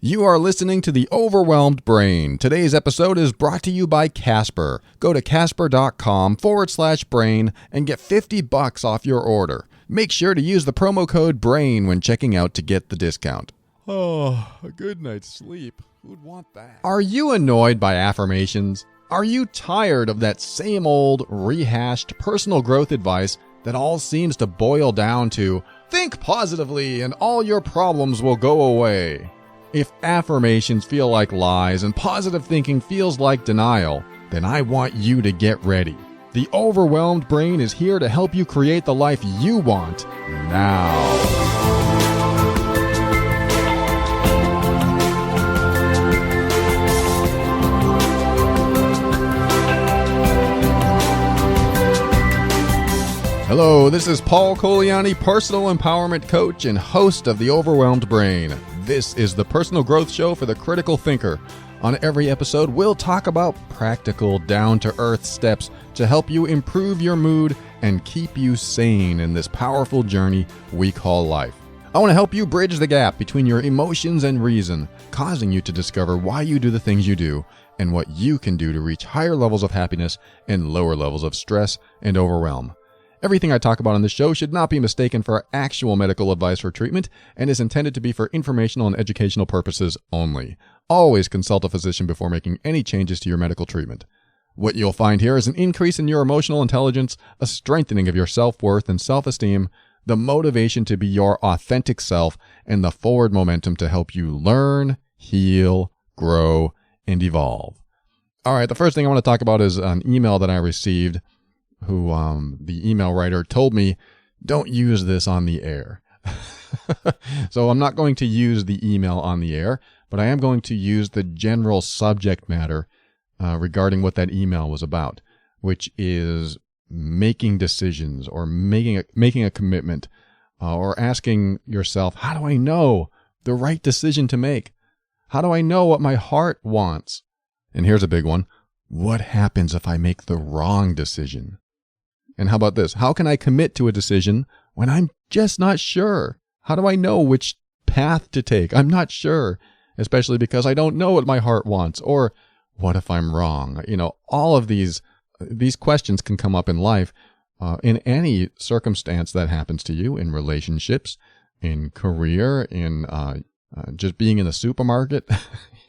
You are listening to The Overwhelmed Brain. Today's episode is brought to you by Casper. Go to casper.com/brain and get $50 off your order. Make sure to use the promo code BRAIN when checking out to get the discount. Oh, a good night's sleep. Who'd want that? Are you annoyed by affirmations? Are you tired of that same old, rehashed personal growth advice that all seems to boil down to, think positively and all your problems will go away? If affirmations feel like lies and positive thinking feels like denial, then I want you to get ready. The Overwhelmed Brain is here to help you create the life you want now. Hello, this is Paul Coliani, personal empowerment coach and host of The Overwhelmed Brain. This is the personal growth show for the critical thinker. On every episode, we'll talk about practical, down-to-earth steps to help you improve your mood and keep you sane in this powerful journey we call life. I want to help you bridge the gap between your emotions and reason, causing you to discover why you do the things you do and what you can do to reach higher levels of happiness and lower levels of stress and overwhelm. Everything I talk about on this show should not be mistaken for actual medical advice or treatment and is intended to be for informational and educational purposes only. Always consult a physician before making any changes to your medical treatment. What you'll find here is an increase in your emotional intelligence, a strengthening of your self-worth and self-esteem, the motivation to be your authentic self, and the forward momentum to help you learn, heal, grow, and evolve. All right, the first thing I want to talk about is an email that I received who the email writer told me, don't use this on the air. So I'm not going to use the email on the air, but I am going to use the general subject matter regarding what that email was about, which is making decisions or making a commitment or asking yourself, how do I know the right decision to make? How do I know what my heart wants? And here's a big one. What happens if I make the wrong decision? And how about this? How can I commit to a decision when I'm just not sure? How do I know which path to take? I'm not sure, especially because I don't know what my heart wants. Or what if I'm wrong? You know, all of these questions can come up in life, in any circumstance that happens to you, in relationships, in career, in just being in the supermarket.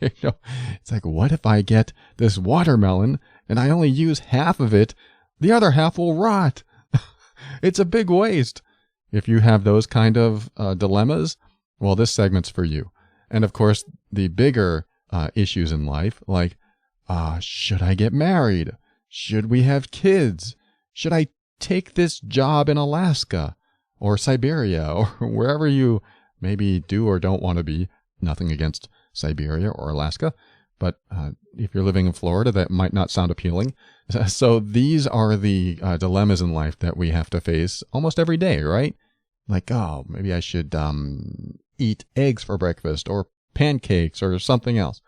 You know, it's like, what if I get this watermelon and I only use half of it? The other half will rot. It's a big waste. If you have those kind of dilemmas, well, this segment's for you. And of course, the bigger issues in life, like, should I get married? Should we have kids? Should I take this job in Alaska or Siberia or wherever you maybe do or don't want to be? Nothing against Siberia or Alaska. But if you're living in Florida, that might not sound appealing. So these are the dilemmas in life that we have to face almost every day, right? Like, oh, maybe I should eat eggs for breakfast or pancakes or something else.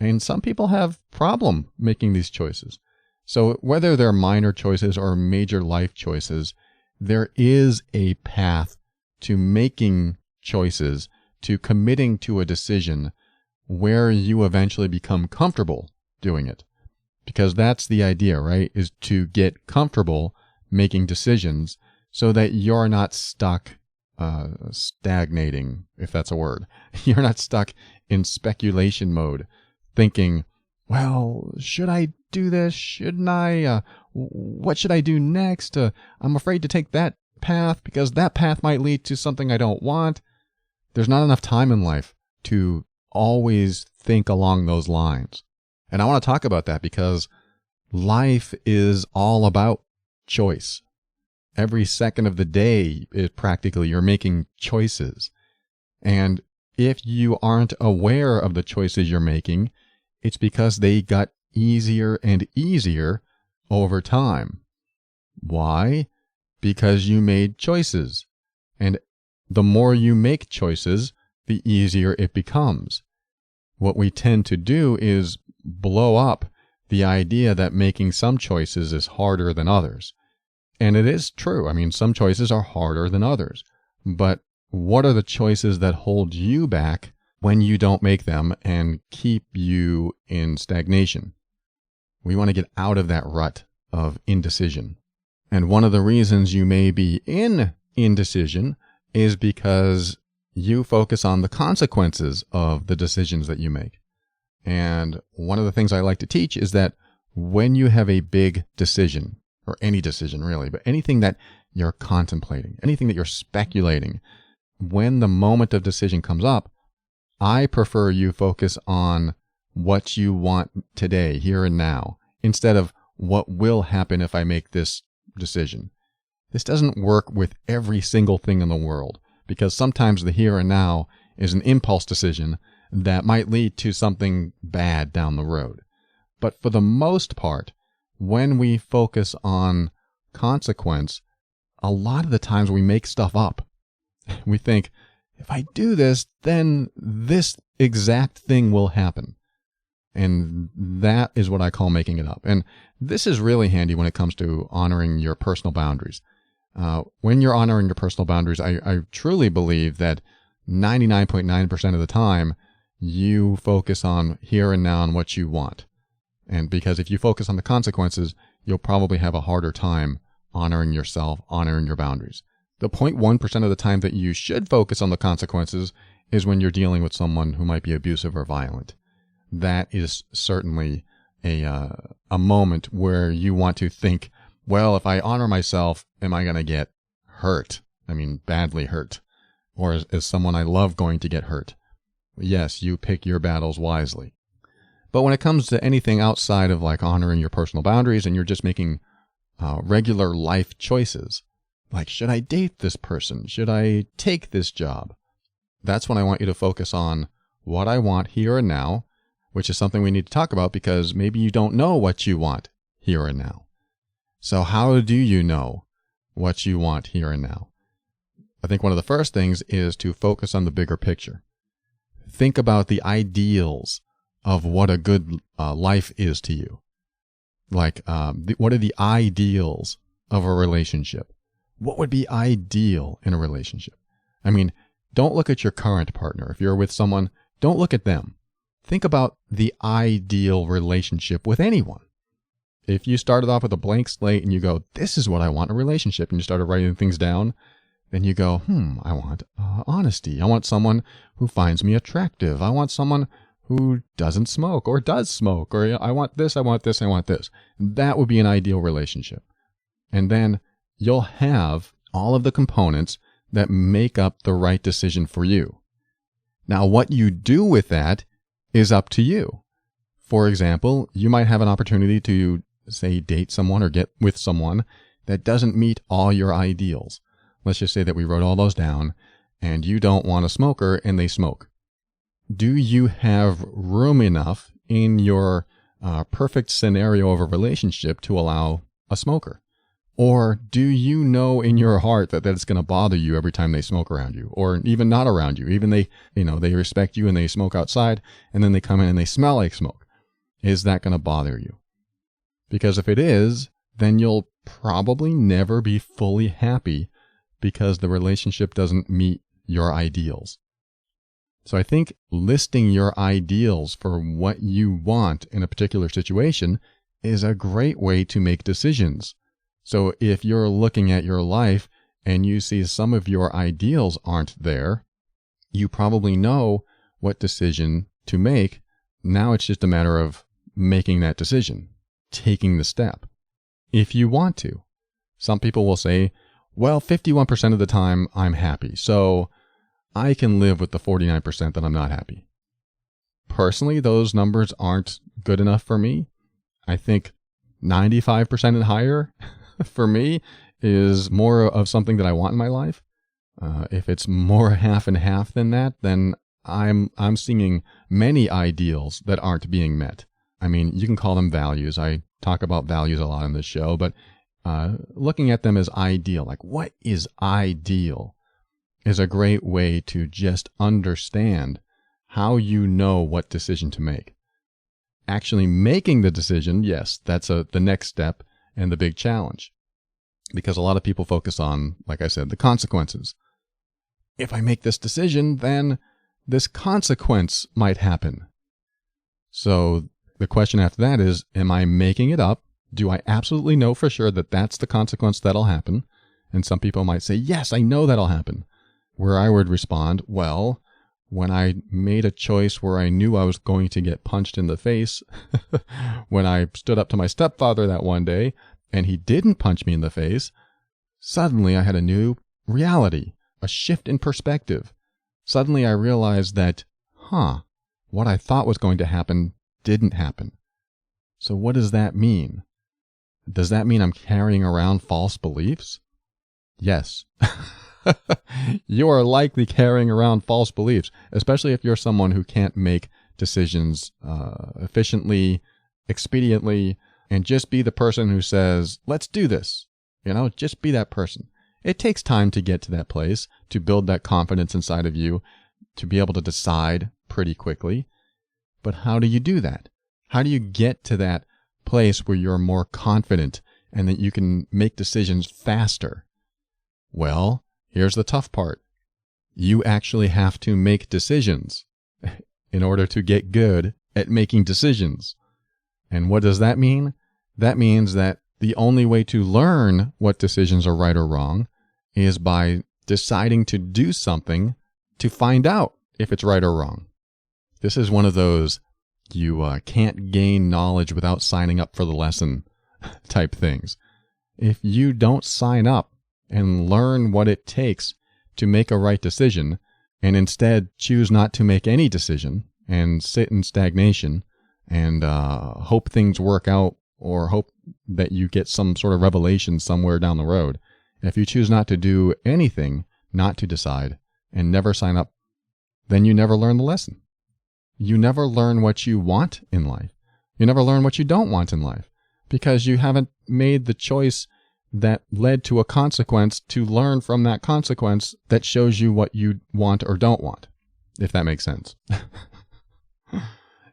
And some people have problem making these choices. So whether they're minor choices or major life choices, there is a path to making choices, to committing to a decision where you eventually become comfortable doing it. Because that's the idea, right? Is to get comfortable making decisions so that you're not stuck stagnating, if that's a word. You're not stuck in speculation mode, thinking, well, should I do this? Shouldn't I? What should I do next? I'm afraid to take that path because that path might lead to something I don't want. There's not enough time in life to always think along those lines. And I want to talk about that because life is all about choice. Every second of the day is practically you're making choices. And if you aren't aware of the choices you're making, it's because they got easier and easier over time. Why? Because you made choices. And the more you make choices, the easier it becomes. What we tend to do is blow up the idea that making some choices is harder than others. And it is true. I mean, some choices are harder than others. But what are the choices that hold you back when you don't make them and keep you in stagnation. We want to get out of that rut of indecision. And one of the reasons you may be in indecision is because you focus on the consequences of the decisions that you make. And one of the things I like to teach is that when you have a big decision, or any decision really, but anything that you're contemplating, anything that you're speculating, when the moment of decision comes up, I prefer you focus on what you want today, here and now, instead of what will happen if I make this decision. This doesn't work with every single thing in the world, because sometimes the here and now is an impulse decision that might lead to something bad down the road. But for the most part, when we focus on consequence, a lot of the times we make stuff up. We think, if I do this, then this exact thing will happen. And that is what I call making it up. And this is really handy when it comes to honoring your personal boundaries. When you're honoring your personal boundaries, I truly believe that 99.9% of the time, you focus on here and now and what you want. And because if you focus on the consequences, you'll probably have a harder time honoring yourself, honoring your boundaries. The 0.1% of the time that you should focus on the consequences is when you're dealing with someone who might be abusive or violent. That is certainly a moment where you want to think, well, if I honor myself, am I going to get hurt? I mean, badly hurt. Or is someone I love going to get hurt? Yes, you pick your battles wisely. But when it comes to anything outside of like honoring your personal boundaries and you're just making regular life choices, like, should I date this person? Should I take this job? That's when I want you to focus on what I want here and now, which is something we need to talk about because maybe you don't know what you want here and now. So how do you know what you want here and now? I think one of the first things is to focus on the bigger picture. Think about the ideals of what a good life is to you. Like, what are the ideals of a relationship? What would be ideal in a relationship? I mean, don't look at your current partner. If you're with someone, don't look at them. Think about the ideal relationship with anyone. If you started off with a blank slate and you go, this is what I want in a relationship, and you started writing things down, then you go, I want honesty. I want someone who finds me attractive. I want someone who doesn't smoke or does smoke, or I want this, I want this, I want this. That would be an ideal relationship. And then you'll have all of the components that make up the right decision for you. Now, what you do with that is up to you. For example, you might have an opportunity to, say, date someone or get with someone that doesn't meet all your ideals. Let's just say that we wrote all those down and you don't want a smoker and they smoke. Do you have room enough in your perfect scenario of a relationship to allow a smoker? Or do you know in your heart that it's going to bother you every time they smoke around you, or even not around you? Even they respect you and they smoke outside, and then they come in and they smell like smoke. Is that going to bother you? Because if it is, then you'll probably never be fully happy because the relationship doesn't meet your ideals. So I think listing your ideals for what you want in a particular situation is a great way to make decisions. So if you're looking at your life and you see some of your ideals aren't there, you probably know what decision to make. Now it's just a matter of making that decision, taking the step, if you want to. Some people will say, well, 51% of the time I'm happy, so I can live with the 49% that I'm not happy. Personally, those numbers aren't good enough for me. I think 95% and higher for me is more of something that I want in my life. If it's more half and half than that, then I'm seeing many ideals that aren't being met. I mean, you can call them values. I talk about values a lot on this show, but looking at them as ideal, like what is ideal, is a great way to just understand how you know what decision to make. Actually making the decision, yes, that's the next step and the big challenge. Because a lot of people focus on, like I said, the consequences. If I make this decision, then this consequence might happen. So the question after that is, am I making it up? Do I absolutely know for sure that that's the consequence that'll happen? And some people might say, yes, I know that'll happen. Where I would respond, well, when I made a choice where I knew I was going to get punched in the face, when I stood up to my stepfather that one day and he didn't punch me in the face, suddenly I had a new reality, a shift in perspective. Suddenly I realized that, what I thought was going to happen didn't happen. So what does that mean? Does that mean I'm carrying around false beliefs? Yes. You are likely carrying around false beliefs, especially if you're someone who can't make decisions efficiently, expediently, and just be the person who says, let's do this. Just be that person. It takes time to get to that place, to build that confidence inside of you, to be able to decide pretty quickly. But how do you do that? How do you get to that place where you're more confident and that you can make decisions faster? Well, here's the tough part. You actually have to make decisions in order to get good at making decisions. And what does that mean? That means that the only way to learn what decisions are right or wrong is by deciding to do something to find out if it's right or wrong. This is one of those you can't gain knowledge without signing up for the lesson type things. If you don't sign up and learn what it takes to make a right decision, and instead choose not to make any decision and sit in stagnation and hope things work out or hope that you get some sort of revelation somewhere down the road, if you choose not to do anything, not to decide, and never sign up, then you never learn the lesson. You never learn what you want in life. You never learn what you don't want in life because you haven't made the choice that led to a consequence to learn from that consequence that shows you what you want or don't want, if that makes sense.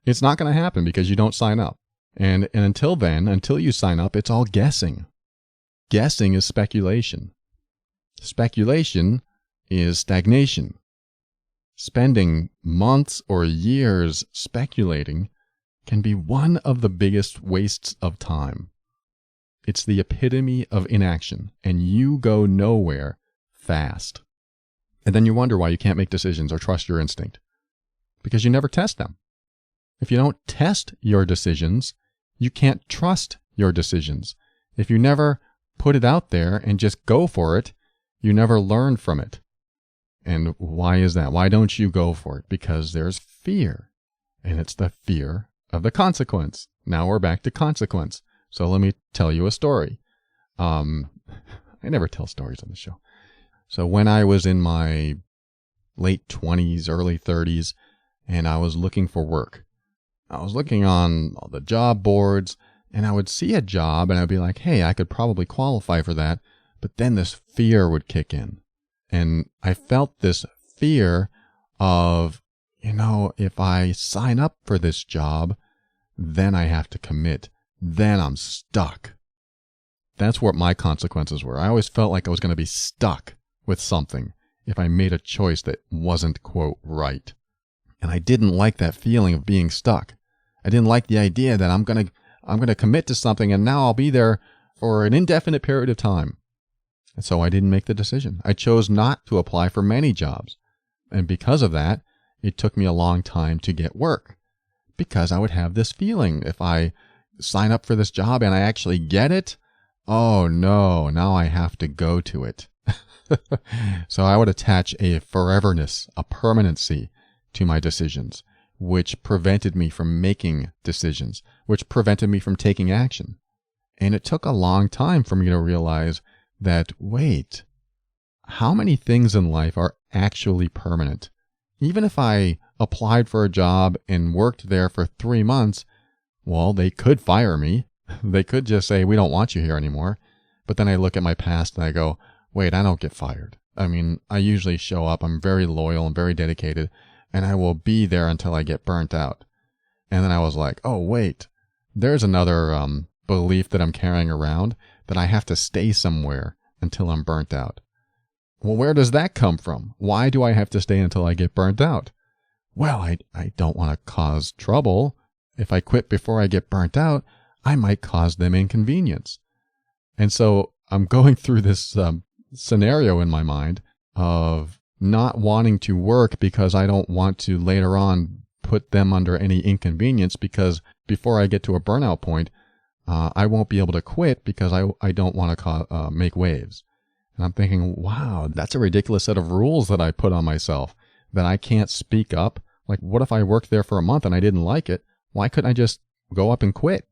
It's not going to happen because you don't sign up. And until then, until you sign up, it's all guessing. Guessing is speculation. Speculation is stagnation. Spending months or years speculating can be one of the biggest wastes of time. It's the epitome of inaction, and you go nowhere fast. And then you wonder why you can't make decisions or trust your instinct. Because you never test them. If you don't test your decisions, you can't trust your decisions. If you never put it out there and just go for it, you never learn from it. And why is that? Why don't you go for it? Because there's fear. And it's the fear of the consequence. Now we're back to consequence. So let me tell you a story. I never tell stories on the show. So when I was in my late 20s, early 30s, and I was looking for work, I was looking on all the job boards, and I would see a job, and I'd be like, hey, I could probably qualify for that. But then this fear would kick in. And I felt this fear of, if I sign up for this job, then I have to commit. Then I'm stuck. That's what my consequences were. I always felt like I was going to be stuck with something if I made a choice that wasn't, quote, right. And I didn't like that feeling of being stuck. I didn't like the idea that I'm going to commit to something and now I'll be there for an indefinite period of time. And so I didn't make the decision. I chose not to apply for many jobs. And because of that, it took me a long time to get work. Because I would have this feeling, if I sign up for this job and I actually get it, oh no, now I have to go to it. So I would attach a foreverness, a permanency to my decisions, which prevented me from making decisions, which prevented me from taking action. And it took a long time for me to realize that, wait, how many things in life are actually permanent? Even if I applied for a job and worked there for 3 months, well, they could fire me. They could just say, we don't want you here anymore. But then I look at my past and I go, wait, I don't get fired. I mean, I usually show up. I'm very loyal and very dedicated, and I will be there until I get burnt out. And then I was like, oh, wait, there's another belief that I'm carrying around, that I have to stay somewhere until I'm burnt out. Well, where does that come from? Why do I have to stay until I get burnt out? well, I don't want to cause trouble. If I quit before I get burnt out, I might cause them inconvenience. And so I'm going through this scenario in my mind of not wanting to work because I don't want to later on put them under any inconvenience, because before I get to a burnout point, I won't be able to quit because I don't want to make waves. And I'm thinking, wow, that's a ridiculous set of rules that I put on myself, that I can't speak up. Like, what if I worked there for a month and I didn't like it? Why couldn't I just go up and quit?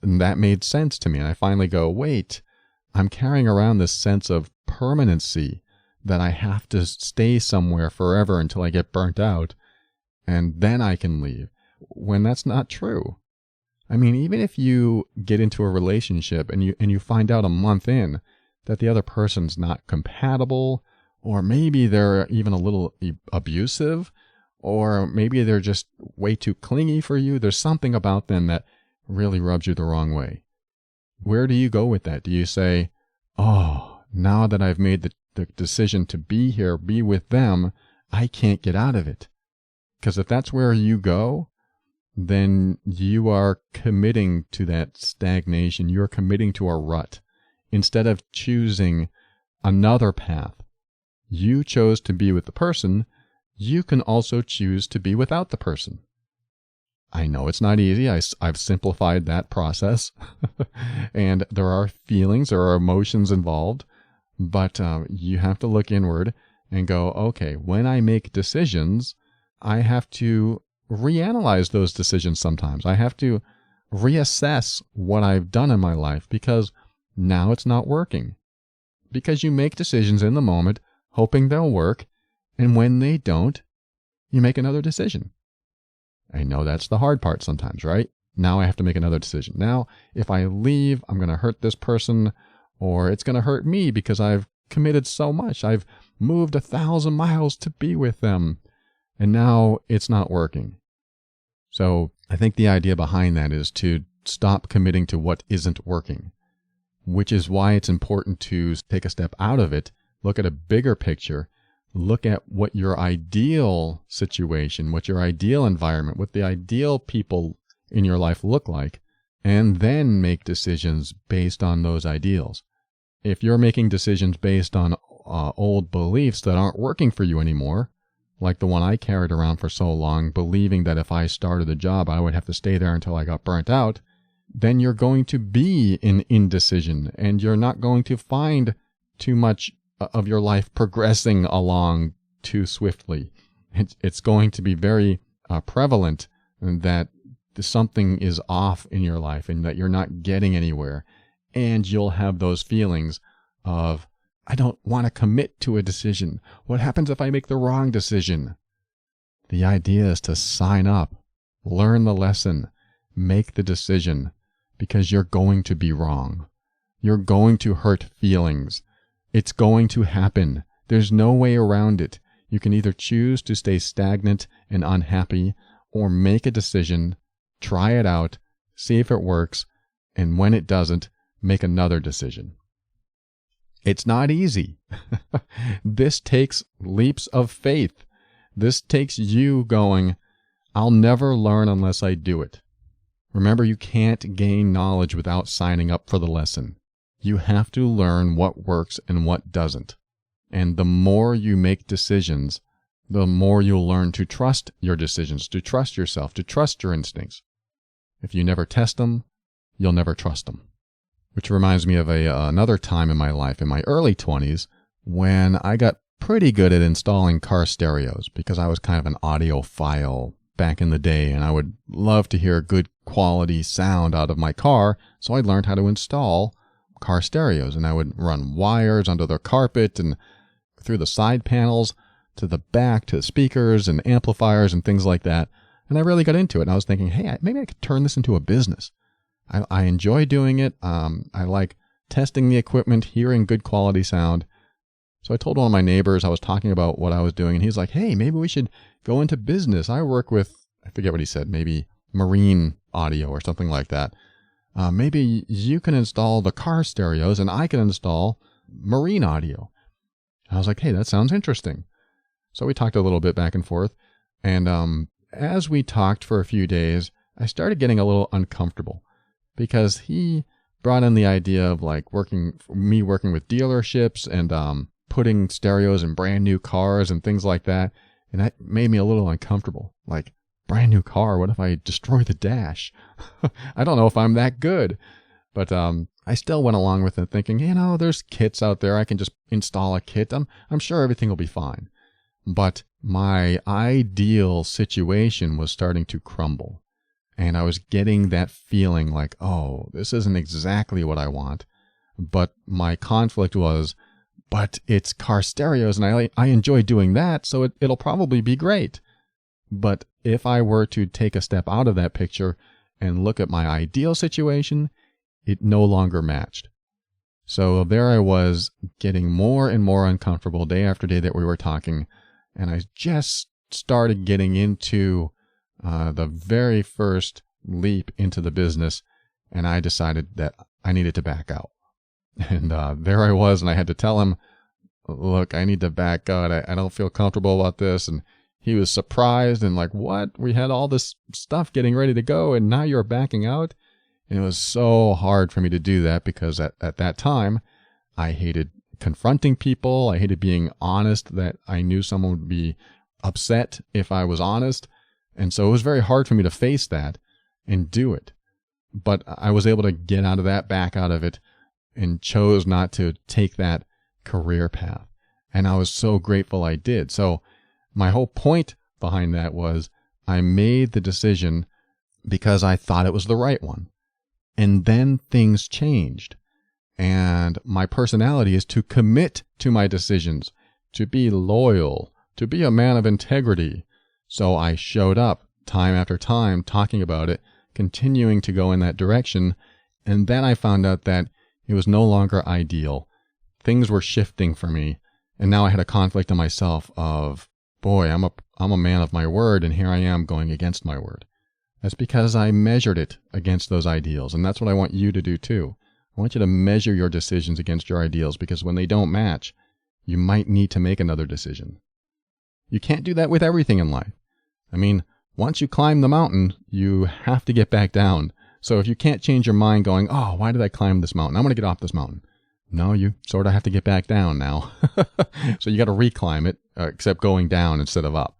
And that made sense to me. And I finally go, wait, I'm carrying around this sense of permanency, that I have to stay somewhere forever until I get burnt out, and then I can leave, when that's not true. I mean, even if you get into a relationship and you find out a month in that the other person's not compatible, or maybe they're even a little abusive, or maybe they're just way too clingy for you, there's something about them that really rubs you the wrong way. Where do you go with that? Do you say, oh, now that I've made the decision to be here, be with them, I can't get out of it? Because if that's where you go, then you are committing to that stagnation. You're committing to a rut. Instead of choosing another path, you chose to be with the person. You can also choose to be without the person. I know it's not easy. I've simplified that process. And there are feelings, there are emotions involved. But you have to look inward and go, okay, when I make decisions, I have to reanalyze those decisions sometimes. I have to reassess what I've done in my life, because now it's not working. Because you make decisions in the moment, hoping they'll work, and when they don't, you make another decision. I know that's the hard part sometimes, right? Now I have to make another decision. Now, if I leave, I'm going to hurt this person, or it's going to hurt me because I've committed so much. I've moved 1,000 miles to be with them, and now it's not working. So I think the idea behind that is to stop committing to what isn't working, which is why it's important to take a step out of it, look at a bigger picture, look at what your ideal situation, what your ideal environment, what the ideal people in your life look like, and then make decisions based on those ideals. If you're making decisions based on old beliefs that aren't working for you anymore, like the one I carried around for so long, believing that if I started a job, I would have to stay there until I got burnt out, then you're going to be in indecision, and you're not going to find too much of your life progressing along too swiftly. It's going to be very prevalent that something is off in your life and that you're not getting anywhere. And you'll have those feelings of, I don't want to commit to a decision. What happens if I make the wrong decision? The idea is to sign up, learn the lesson, make the decision, because you're going to be wrong. You're going to hurt feelings. It's going to happen. There's no way around it. You can either choose to stay stagnant and unhappy, or make a decision, try it out, see if it works, and when it doesn't, make another decision. It's not easy. This takes leaps of faith. This takes you going, I'll never learn unless I do it. Remember, you can't gain knowledge without signing up for the lesson. You have to learn what works and what doesn't. And the more you make decisions, the more you'll learn to trust your decisions, to trust yourself, to trust your instincts. If you never test them, you'll never trust them. Which reminds me of another time in my life, in my early 20s, when I got pretty good at installing car stereos, because I was kind of an audiophile back in the day, and I would love to hear good quality sound out of my car, so I learned how to install car stereos, and I would run wires under the carpet and through the side panels to the back to the speakers and amplifiers and things like that, and I really got into it, and I was thinking, hey, maybe I could turn this into a business. I enjoy doing it. I like testing the equipment, hearing good quality sound. So I told one of my neighbors, I was talking about what I was doing, and he's like, hey, maybe we should go into business. I work with, I forget what he said, maybe marine audio or something like that. Maybe you can install the car stereos and I can install marine audio. And I was like, hey, that sounds interesting. So we talked a little bit back and forth. And as we talked for a few days, I started getting a little uncomfortable because he brought in the idea of like working with dealerships and putting stereos in brand new cars and things like that. And that made me a little uncomfortable. Like, brand new car, what if I destroy the dash? I don't know if I'm that good. But I still went along with it thinking, there's kits out there. I can just install a kit. I'm sure everything will be fine. But my ideal situation was starting to crumble. And I was getting that feeling like, oh, this isn't exactly what I want. But my conflict was, but it's car stereos and I enjoy doing that, so it'll probably be great. But if I were to take a step out of that picture and look at my ideal situation, it no longer matched. So there I was getting more and more uncomfortable day after day that we were talking. And I just started getting into the very first leap into the business. And I decided that I needed to back out. And there I was, and I had to tell him, look, I need to back out. I don't feel comfortable about this. And he was surprised and like, what? We had all this stuff getting ready to go, and now you're backing out? And it was so hard for me to do that because at that time, I hated confronting people. I hated being honest, that I knew someone would be upset if I was honest. And so it was very hard for me to face that and do it. But I was able to get out of that, back out of it, and chose not to take that career path. And I was so grateful I did. So my whole point behind that was I made the decision because I thought it was the right one. And then things changed. And my personality is to commit to my decisions, to be loyal, to be a man of integrity. So I showed up time after time talking about it, continuing to go in that direction. And then I found out that it was no longer ideal. Things were shifting for me. And now I had a conflict in myself of, boy, I'm a man of my word, and here I am going against my word. That's because I measured it against those ideals, and that's what I want you to do too. I want you to measure your decisions against your ideals, because when they don't match, you might need to make another decision. You can't do that with everything in life. I mean, once you climb the mountain, you have to get back down. So if you can't change your mind going, oh, why did I climb this mountain? I'm going to get off this mountain. No, you sort of have to get back down now. So you got to reclimb it, except going down instead of up.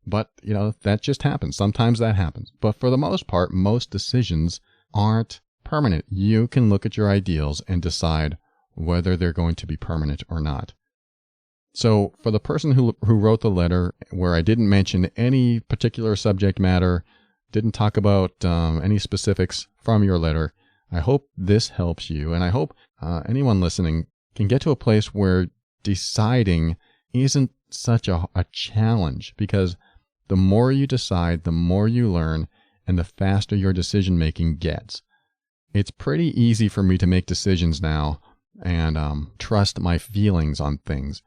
But, that just happens. Sometimes that happens. But for the most part, most decisions aren't permanent. You can look at your ideals and decide whether they're going to be permanent or not. So for the person who wrote the letter, where I didn't mention any particular subject matter, didn't talk about any specifics from your letter, I hope this helps you. And I hope anyone listening can get to a place where deciding isn't such a challenge, because the more you decide, the more you learn, and the faster your decision making gets. It's pretty easy for me to make decisions now and trust my feelings on things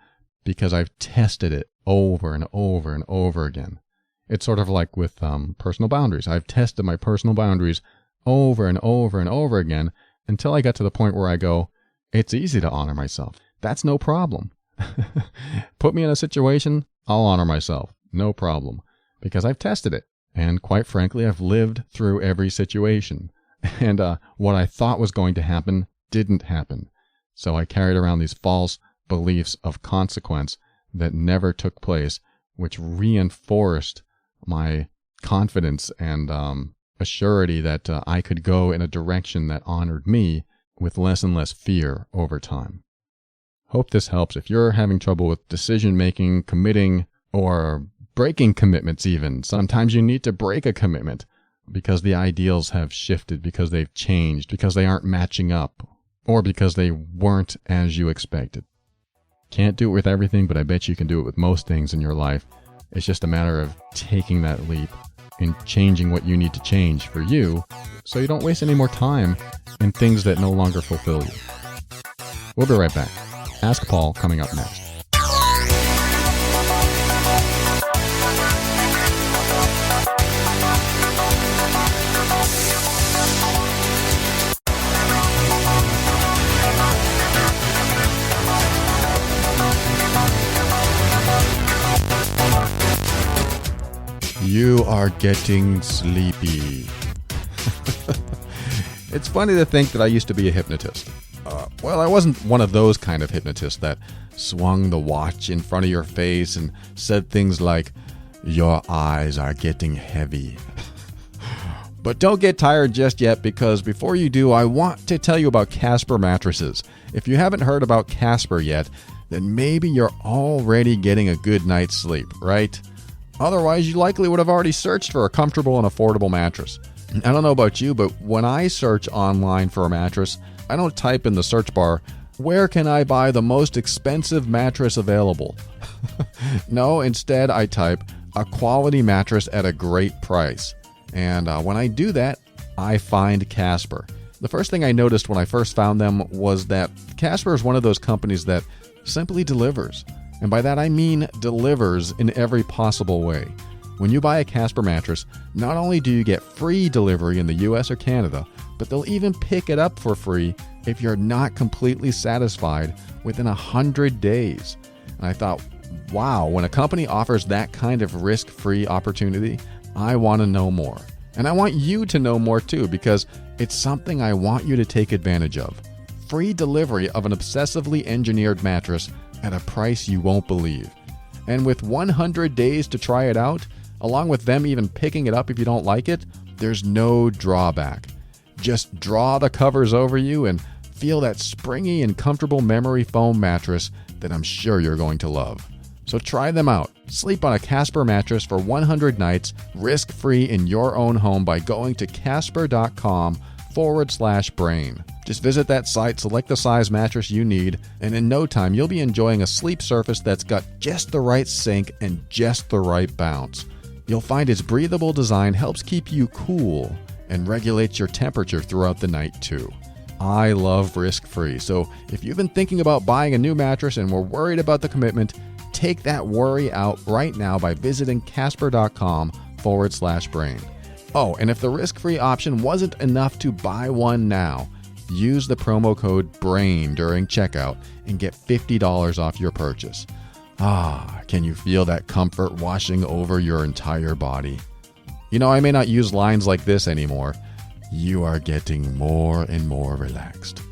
because I've tested it over and over and over again. It's sort of like with personal boundaries. I've tested my personal boundaries over and over and over again until I got to the point where I go, it's easy to honor myself. That's no problem. Put me in a situation, I'll honor myself. No problem. Because I've tested it. And quite frankly, I've lived through every situation. And what I thought was going to happen didn't happen. So I carried around these false beliefs of consequence that never took place, which reinforced my confidence and assurity that I could go in a direction that honored me with less and less fear over time. Hope this helps. If you're having trouble with decision making, committing, or breaking commitments even, sometimes you need to break a commitment because the ideals have shifted, because they've changed, because they aren't matching up, or because they weren't as you expected. Can't do it with everything, but I bet you can do it with most things in your life. It's just a matter of taking that leap and changing what you need to change for you so you don't waste any more time in things that no longer fulfill you. We'll be right back. Ask Paul coming up next. are getting sleepy. It's funny to think that I used to be a hypnotist. Well, I wasn't one of those kind of hypnotists that swung the watch in front of your face and said things like, "Your eyes are getting heavy." But don't get tired just yet, because before you do, I want to tell you about Casper mattresses. If you haven't heard about Casper yet, then maybe you're already getting a good night's sleep, right? Otherwise, you likely would have already searched for a comfortable and affordable mattress. I don't know about you, but when I search online for a mattress, I don't type in the search bar, "Where can I buy the most expensive mattress available?" No, instead I type, "A quality mattress at a great price." And when I do that, I find Casper. The first thing I noticed when I first found them was that Casper is one of those companies that simply delivers. And by that I mean delivers in every possible way. When you buy a Casper mattress, not only do you get free delivery in the US or Canada, but they'll even pick it up for free if you're not completely satisfied within 100 days. And I thought, wow, when a company offers that kind of risk-free opportunity, I want to know more. And I want you to know more too, because it's something I want you to take advantage of. Free delivery of an obsessively engineered mattress at a price you won't believe. And with 100 days to try it out, along with them even picking it up if you don't like it, there's no drawback. Just draw the covers over you and feel that springy and comfortable memory foam mattress that I'm sure you're going to love. So try them out. Sleep on a Casper mattress for 100 nights, risk-free in your own home by going to casper.com/brain. Just visit that site, select the size mattress you need, and in no time you'll be enjoying a sleep surface that's got just the right sink and just the right bounce. You'll find its breathable design helps keep you cool and regulates your temperature throughout the night too. I love risk-free, so if you've been thinking about buying a new mattress and were worried about the commitment, take that worry out right now by visiting casper.com/brain. Oh, and if the risk-free option wasn't enough to buy one now, use the promo code BRAIN during checkout and get $50 off your purchase. Can you feel that comfort washing over your entire body? You know, I may not use lines like this anymore. You are getting more and more relaxed.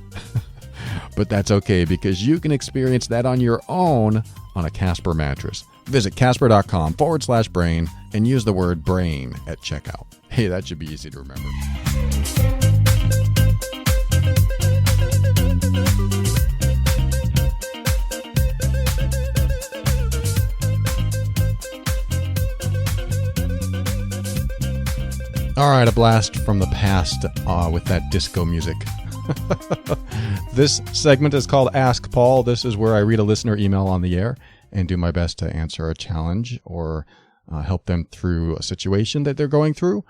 But that's okay, because you can experience that on your own on a Casper mattress. Visit casper.com/brain and use the word BRAIN at checkout. Hey, that should be easy to remember. All right, a blast from the past with that disco music. This segment is called Ask Paul. This is where I read a listener email on the air and do my best to answer a challenge or help them through a situation that they're going through.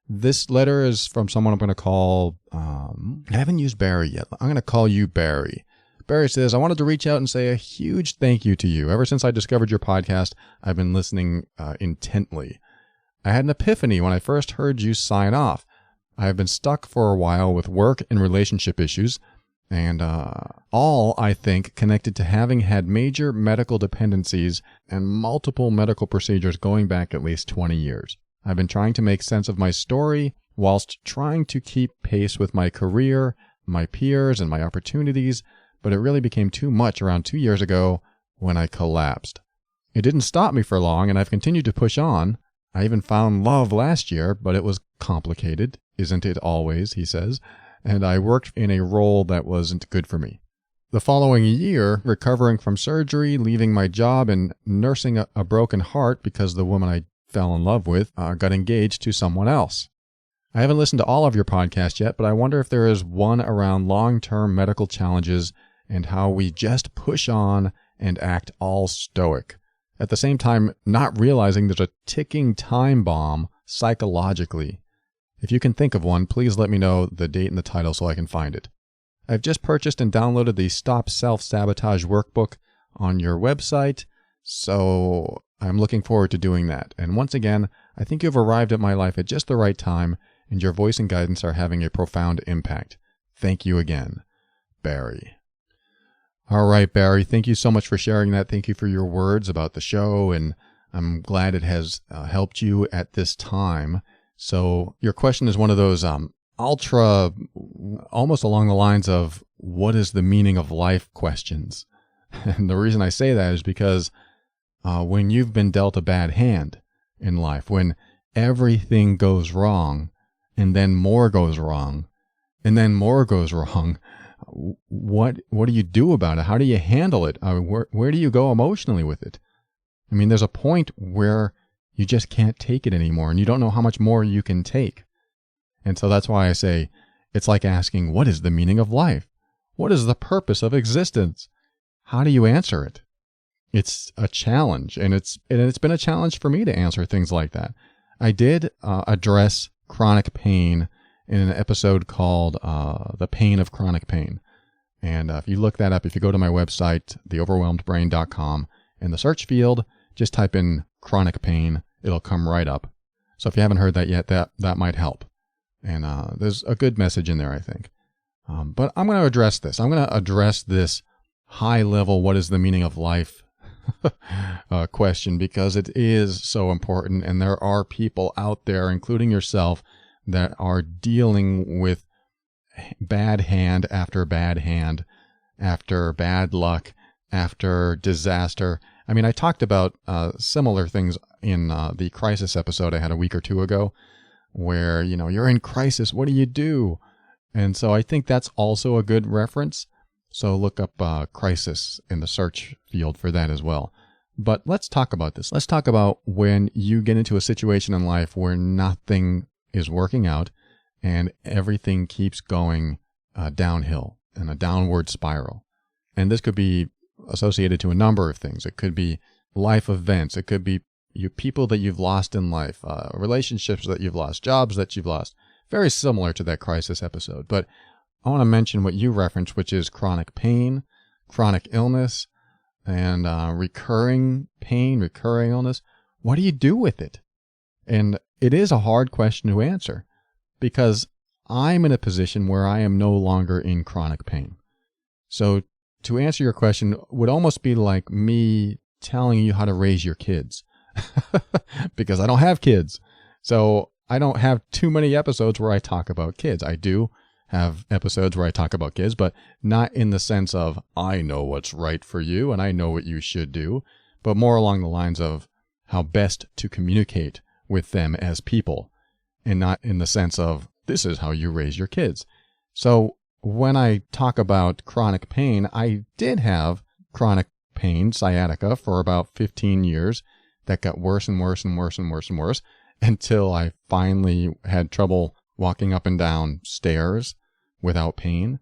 This letter is from someone I'm going to call, I haven't used Barry yet. I'm going to call you Barry. Barry says, "I wanted to reach out and say a huge thank you to you. Ever since I discovered your podcast, I've been listening intently. I had an epiphany when I first heard you sign off. I have been stuck for a while with work and relationship issues, and all, I think, connected to having had major medical dependencies and multiple medical procedures going back at least 20 years. I've been trying to make sense of my story whilst trying to keep pace with my career, my peers, and my opportunities, but it really became too much around 2 years ago when I collapsed. It didn't stop me for long, and I've continued to push on. I even found love last year, but it was complicated. Isn't it always, he says, and I worked in a role that wasn't good for me. The following year, recovering from surgery, leaving my job, and nursing a broken heart because the woman I fell in love with got engaged to someone else. I haven't listened to all of your podcasts yet, but I wonder if there is one around long-term medical challenges and how we just push on and act all stoic. At the same time, not realizing there's a ticking time bomb psychologically. If you can think of one, please let me know the date and the title so I can find it. I've just purchased and downloaded the Stop Self-Sabotage workbook on your website, so I'm looking forward to doing that. And once again, I think you've arrived at my life at just the right time, and your voice and guidance are having a profound impact. Thank you again, Barry. All right, Barry, thank you so much for sharing that. Thank you for your words about the show, and I'm glad it has helped you at this time. So your question is one of those ultra, almost along the lines of what is the meaning of life questions. And the reason I say that is because when you've been dealt a bad hand in life, when everything goes wrong and then more goes wrong and then more goes wrong, what do you do about it? How do you handle it? Where do you go emotionally with it? I mean, there's a point where you just can't take it anymore and you don't know how much more you can take. And so that's why I say it's like asking, what is the meaning of life? What is the purpose of existence? How do you answer it? It's a challenge, and it's been a challenge for me to answer things like that. I did address chronic pain in an episode called The Pain of Chronic Pain. And if you look that up, if you go to my website, theoverwhelmedbrain.com, in the search field, just type in chronic pain, it'll come right up. So if you haven't heard that yet, that might help. And there's a good message in there, I think. But I'm going to address this. I'm going to address this high level, what is the meaning of life question, because it is so important. And there are people out there, including yourself, that are dealing with bad hand after bad hand, after bad luck, after disaster. I mean, I talked about similar things in the crisis episode I had a week or two ago, where, you're in crisis. What do you do? And so I think that's also a good reference. So look up crisis in the search field for that as well. But let's talk about this. Let's talk about when you get into a situation in life where nothing is working out and everything keeps going downhill in a downward spiral. And this could be associated to a number of things. It could be life events. It could be people that you've lost in life, relationships that you've lost, jobs that you've lost. Very similar to that crisis episode. But I want to mention what you referenced, which is chronic pain, chronic illness, and recurring pain, recurring illness. What do you do with it? And it is a hard question to answer because I'm in a position where I am no longer in chronic pain. So to answer your question would almost be like me telling you how to raise your kids because I don't have kids. So I don't have too many episodes where I talk about kids. I do have episodes where I talk about kids, but not in the sense of I know what's right for you and I know what you should do, but more along the lines of how best to communicate with them as people and not in the sense of this is how you raise your kids. So when I talk about chronic pain, I did have chronic pain, sciatica, for about 15 years that got worse and worse and worse and worse and worse until I finally had trouble walking up and down stairs without pain.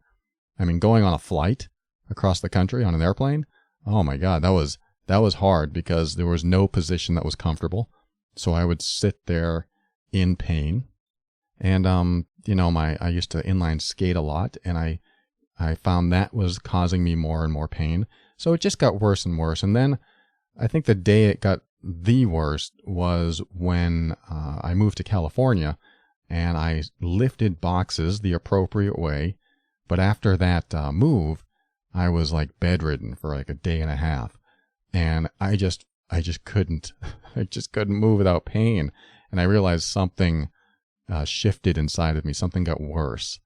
I mean, going on a flight across the country on an airplane, oh my God, that was hard because there was no position that was comfortable. So I would sit there in pain. And, I used to inline skate a lot and I found that was causing me more and more pain. So it just got worse and worse. And then I think the day it got the worst was when I moved to California and I lifted boxes the appropriate way. But after that move, I was like bedridden for like a day and a half. And I just couldn't, I just couldn't move without pain. And I realized something shifted inside of me. Something got worse.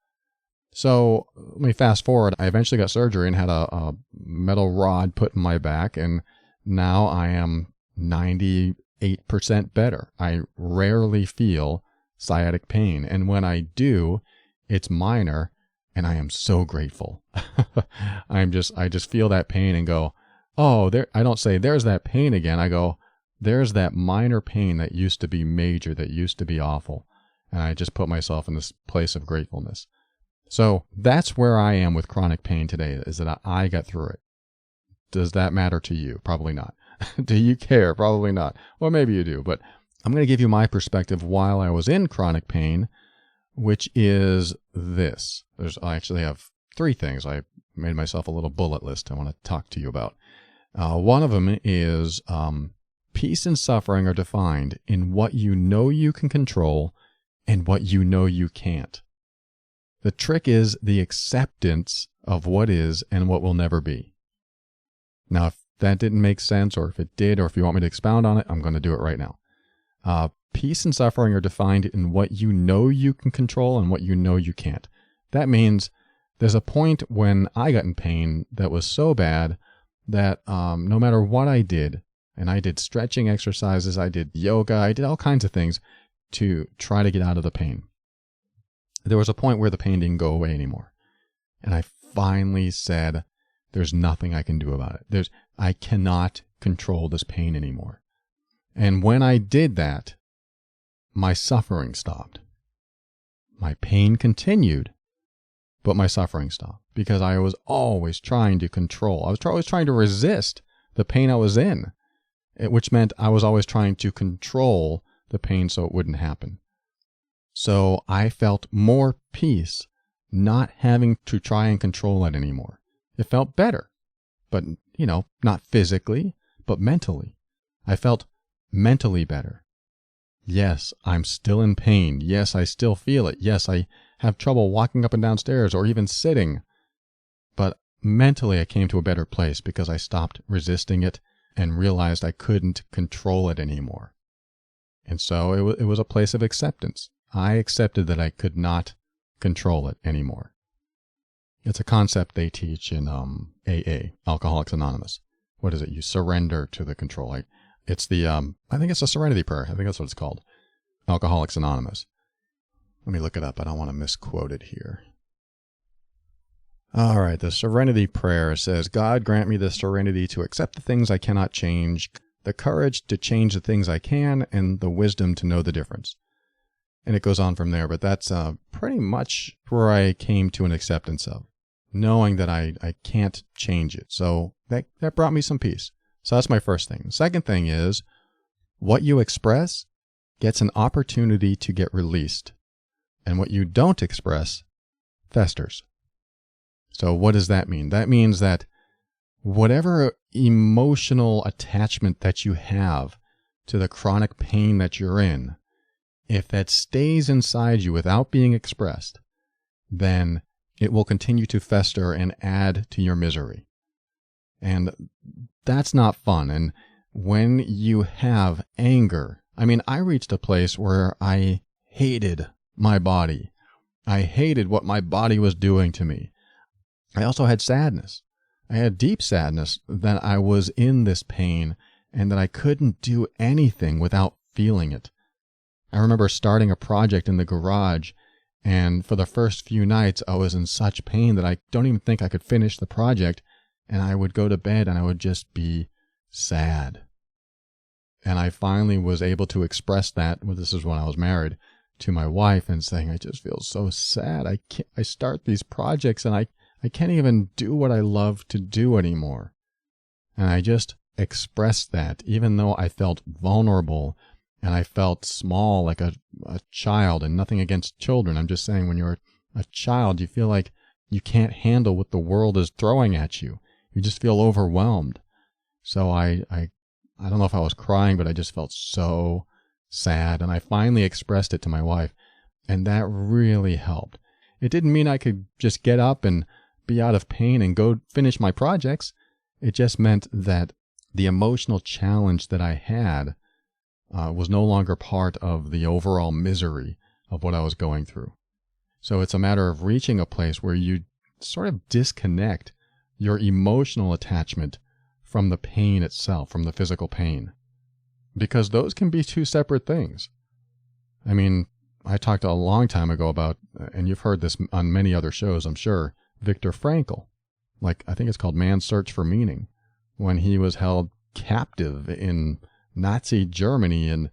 So let me fast forward. I eventually got surgery and had a metal rod put in my back. And now I am 98% better. I rarely feel sciatic pain. And when I do, it's minor. And I am so grateful. I just feel that pain and go, oh, there. I don't say there's that pain again. I go, there's that minor pain that used to be major, that used to be awful. And I just put myself in this place of gratefulness. So that's where I am with chronic pain today, is that I got through it. Does that matter to you? Probably not. Do you care? Probably not. Or maybe you do. But I'm going to give you my perspective while I was in chronic pain, which is this. I actually have 3 things. I made myself a little bullet list I want to talk to you about. One of them is peace and suffering are defined in what you know you can control and what you know you can't. The trick is the acceptance of what is and what will never be. Now, that didn't make sense, or if it did, or if you want me to expound on it, I'm going to do it right now. Peace and suffering are defined in what you know you can control and what you know you can't. That means there's a point when I got in pain that was so bad that no matter what I did, and I did stretching exercises, I did yoga, I did all kinds of things to try to get out of the pain. There was a point where the pain didn't go away anymore. And I finally said, there's nothing I can do about it. I cannot control this pain anymore. And when I did that, my suffering stopped. My pain continued, but my suffering stopped because I was always trying to control. I was always trying to resist the pain I was in, which meant I was always trying to control the pain so it wouldn't happen. So I felt more peace not having to try and control it anymore. It felt better, but, not physically, but mentally. I felt mentally better. Yes, I'm still in pain. Yes, I still feel it. Yes, I have trouble walking up and down stairs or even sitting. But mentally, I came to a better place because I stopped resisting it and realized I couldn't control it anymore. And so it was a place of acceptance. I accepted that I could not control it anymore. It's a concept they teach in AA, Alcoholics Anonymous. What is it? You surrender to the control. It's the, I think it's a serenity prayer. I think that's what it's called. Alcoholics Anonymous. Let me look it up. I don't want to misquote it here. All right. The serenity prayer says, God grant me the serenity to accept the things I cannot change, the courage to change the things I can, and the wisdom to know the difference. And it goes on from there, but that's pretty much where I came to an acceptance of, knowing that I can't change it. So that brought me some peace. So that's my first thing. The second thing is, what you express gets an opportunity to get released. And what you don't express festers. So what does that mean? That means that whatever emotional attachment that you have to the chronic pain that you're in, if that stays inside you without being expressed, then it will continue to fester and add to your misery. And that's not fun. And when you have anger, I reached a place where I hated my body. I hated what my body was doing to me. I also had sadness. I had deep sadness that I was in this pain and that I couldn't do anything without feeling it. I remember starting a project in the garage, and for the first few nights, I was in such pain that I don't even think I could finish the project, and I would go to bed and I would just be sad. And I finally was able to express that, this is when I was married, to my wife and saying, I just feel so sad. I start these projects and I can't even do what I love to do anymore. And I just expressed that, even though I felt vulnerable and I felt small, like a child, and nothing against children. I'm just saying, when you're a child, you feel like you can't handle what the world is throwing at you. You just feel overwhelmed. So I don't know if I was crying, but I just felt so sad. And I finally expressed it to my wife, and that really helped. It didn't mean I could just get up and be out of pain and go finish my projects. It just meant that the emotional challenge that I had was no longer part of the overall misery of what I was going through. So it's a matter of reaching a place where you sort of disconnect your emotional attachment from the pain itself, from the physical pain. Because those can be two separate things. I talked a long time ago about, and you've heard this on many other shows, I'm sure, Viktor Frankl. I think it's called Man's Search for Meaning. When he was held captive in Nazi Germany and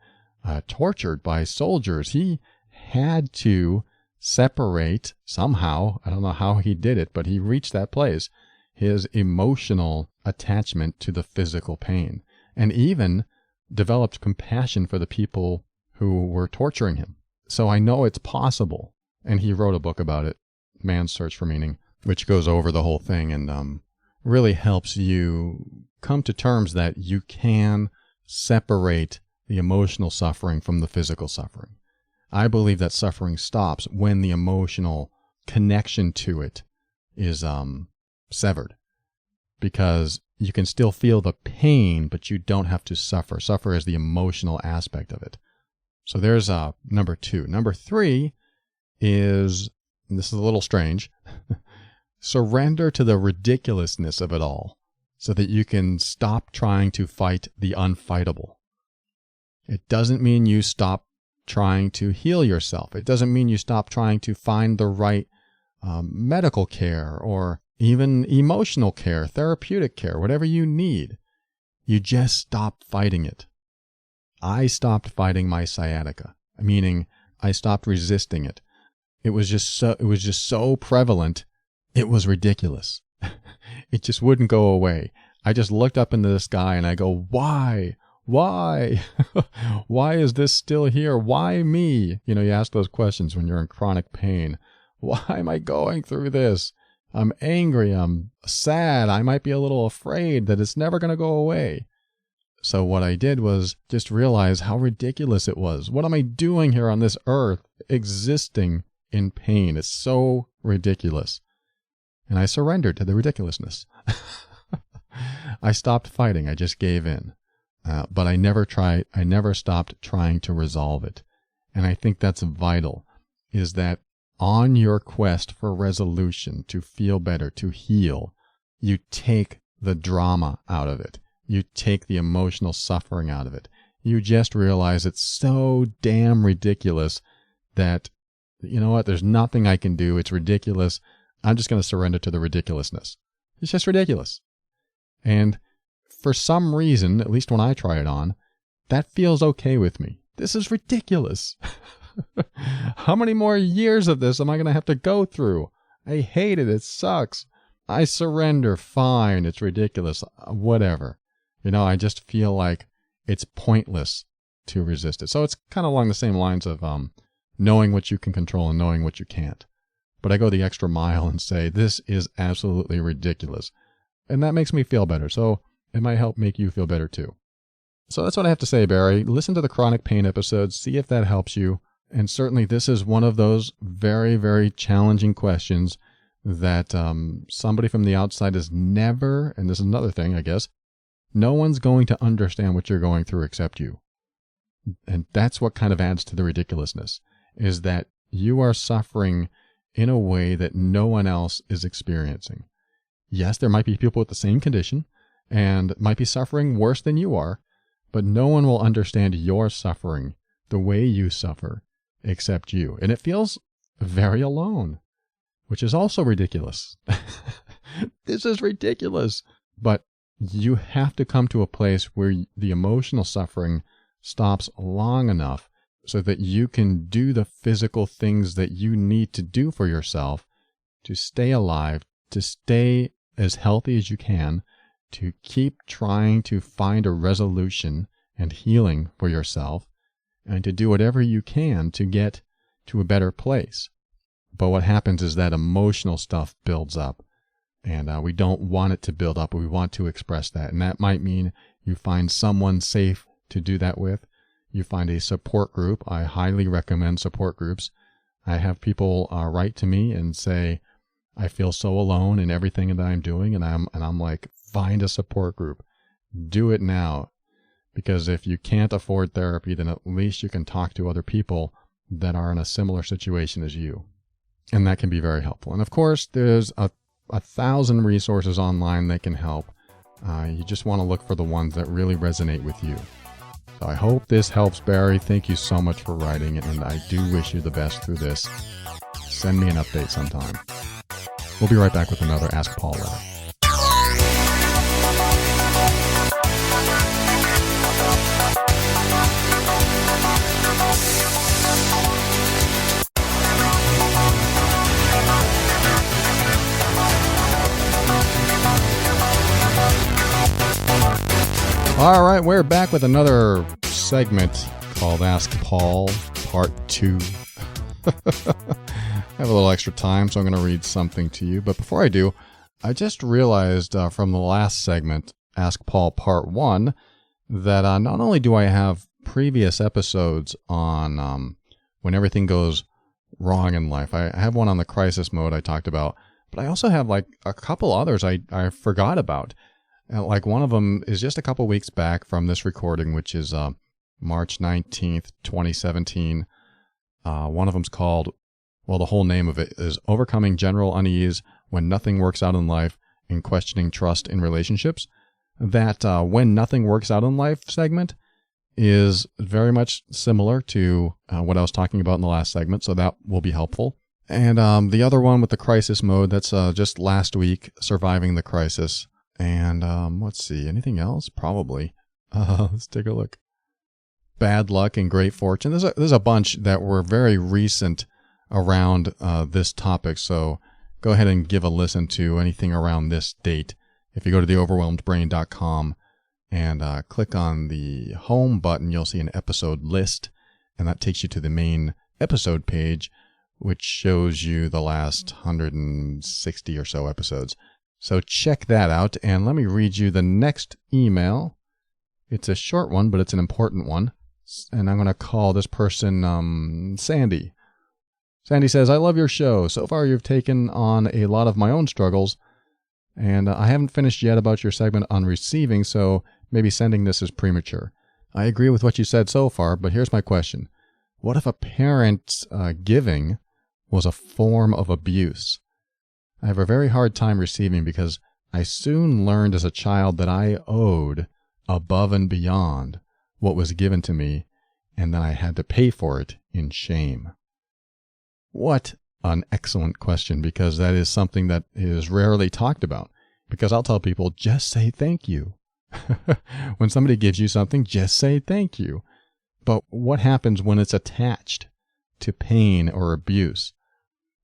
tortured by soldiers, he had to separate somehow, I don't know how he did it, but he reached that place, his emotional attachment to the physical pain, and even developed compassion for the people who were torturing him. So I know it's possible. And he wrote a book about it, Man's Search for Meaning, which goes over the whole thing and really helps you come to terms that you can separate the emotional suffering from the physical suffering. I believe that suffering stops when the emotional connection to it is severed. Because you can still feel the pain, but you don't have to suffer. Suffer is the emotional aspect of it. So there's number 2. Number 3 is, and this is a little strange, surrender to the ridiculousness of it all so that you can stop trying to fight the unfightable. It doesn't mean you stop trying to heal yourself. It doesn't mean you stop trying to find the right medical care or even emotional care, therapeutic care, whatever you need. You just stop fighting it. I stopped fighting my sciatica, meaning I stopped resisting it. It was just so prevalent, it was ridiculous. It just wouldn't go away. I just looked up into the sky and I go, why? Why? Why is this still here? Why me? You ask those questions when you're in chronic pain. Why am I going through this? I'm angry. I'm sad. I might be a little afraid that it's never going to go away. So what I did was just realize how ridiculous it was. What am I doing here on this earth, existing in pain? It's so ridiculous. And I surrendered to the ridiculousness. I stopped fighting. I just gave in. But I never stopped trying to resolve it. And I think that's vital, is that on your quest for resolution, to feel better, to heal, you take the drama out of it. You take the emotional suffering out of it. You just realize it's so damn ridiculous that, you know what, there's nothing I can do. It's ridiculous. I'm just going to surrender to the ridiculousness. It's just ridiculous. And for some reason, at least when I try it on, that feels okay with me. This is ridiculous. How many more years of this am I going to have to go through? I hate it. It sucks. I surrender. Fine. It's ridiculous. Whatever. I just feel like it's pointless to resist it. So it's kind of along the same lines of knowing what you can control and knowing what you can't. But I go the extra mile and say, this is absolutely ridiculous. And that makes me feel better. So it might help make you feel better too. So that's what I have to say, Barry. Listen to the chronic pain episodes. See if that helps you. And certainly this is one of those very, very challenging questions that somebody from the outside is never, and this is another thing, I guess, no one's going to understand what you're going through except you. And that's what kind of adds to the ridiculousness, is that you are suffering in a way that no one else is experiencing. Yes, there might be people with the same condition and might be suffering worse than you are, but no one will understand your suffering the way you suffer except you. And it feels very alone, which is also ridiculous. This is ridiculous. But you have to come to a place where the emotional suffering stops long enough so that you can do the physical things that you need to do for yourself to stay alive, to stay as healthy as you can, to keep trying to find a resolution and healing for yourself, and to do whatever you can to get to a better place. But what happens is that emotional stuff builds up, and we don't want it to build up. We want to express that, and that might mean you find someone safe to do that with. You find a support group. I highly recommend support groups. I have people write to me and say, I feel so alone in everything that I'm doing, and I'm like, find a support group. Do it now. Because if you can't afford therapy, then at least you can talk to other people that are in a similar situation as you. And that can be very helpful. And of course, there's a 1,000 resources online that can help. You just want to look for the ones that really resonate with you. So I hope this helps, Barry. Thank you so much for writing, and I do wish you the best through this. Send me an update sometime. We'll be right back with another Ask Paul letter. All right, we're back with another segment called Ask Paul, Part 2. I have a little extra time, so I'm going to read something to you. But before I do, I just realized from the last segment, Ask Paul Part 1, that not only do I have previous episodes on when everything goes wrong in life. I have one on the crisis mode I talked about, but I also have like a couple others I forgot about. And like one of them is just a couple weeks back from this recording, which is March 19th, 2017. One of them's called, well, the whole name of it is Overcoming General Unease When Nothing Works Out in Life and Questioning Trust in Relationships. That When Nothing Works Out in Life segment is very much similar to what I was talking about in the last segment, so that will be helpful. And the other one with the crisis mode, that's just last week, Surviving the Crisis. And let's see, anything else? Probably. Let's take a look. Bad Luck and Great Fortune. There's a bunch that were very recent around this topic, so go ahead and give a listen to anything around this date. If you go to theoverwhelmedbrain.com and click on the home button, you'll see an episode list, and that takes you to the main episode page, which shows you the last 160 or so episodes. So check that out, and let me read you the next email. It's a short one, but it's an important one, and I'm going to call this person Sandy. Sandy says, I love your show. So far you've taken on a lot of my own struggles, and I haven't finished yet about your segment on receiving, so maybe sending this is premature. I agree with what you said so far, but here's my question. What if a parent's giving was a form of abuse? I have a very hard time receiving because I soon learned as a child that I owed above and beyond what was given to me, and then I had to pay for it in shame. What an excellent question, because that is something that is rarely talked about. Because I'll tell people, just say thank you. When somebody gives you something, just say thank you. But what happens when it's attached to pain or abuse?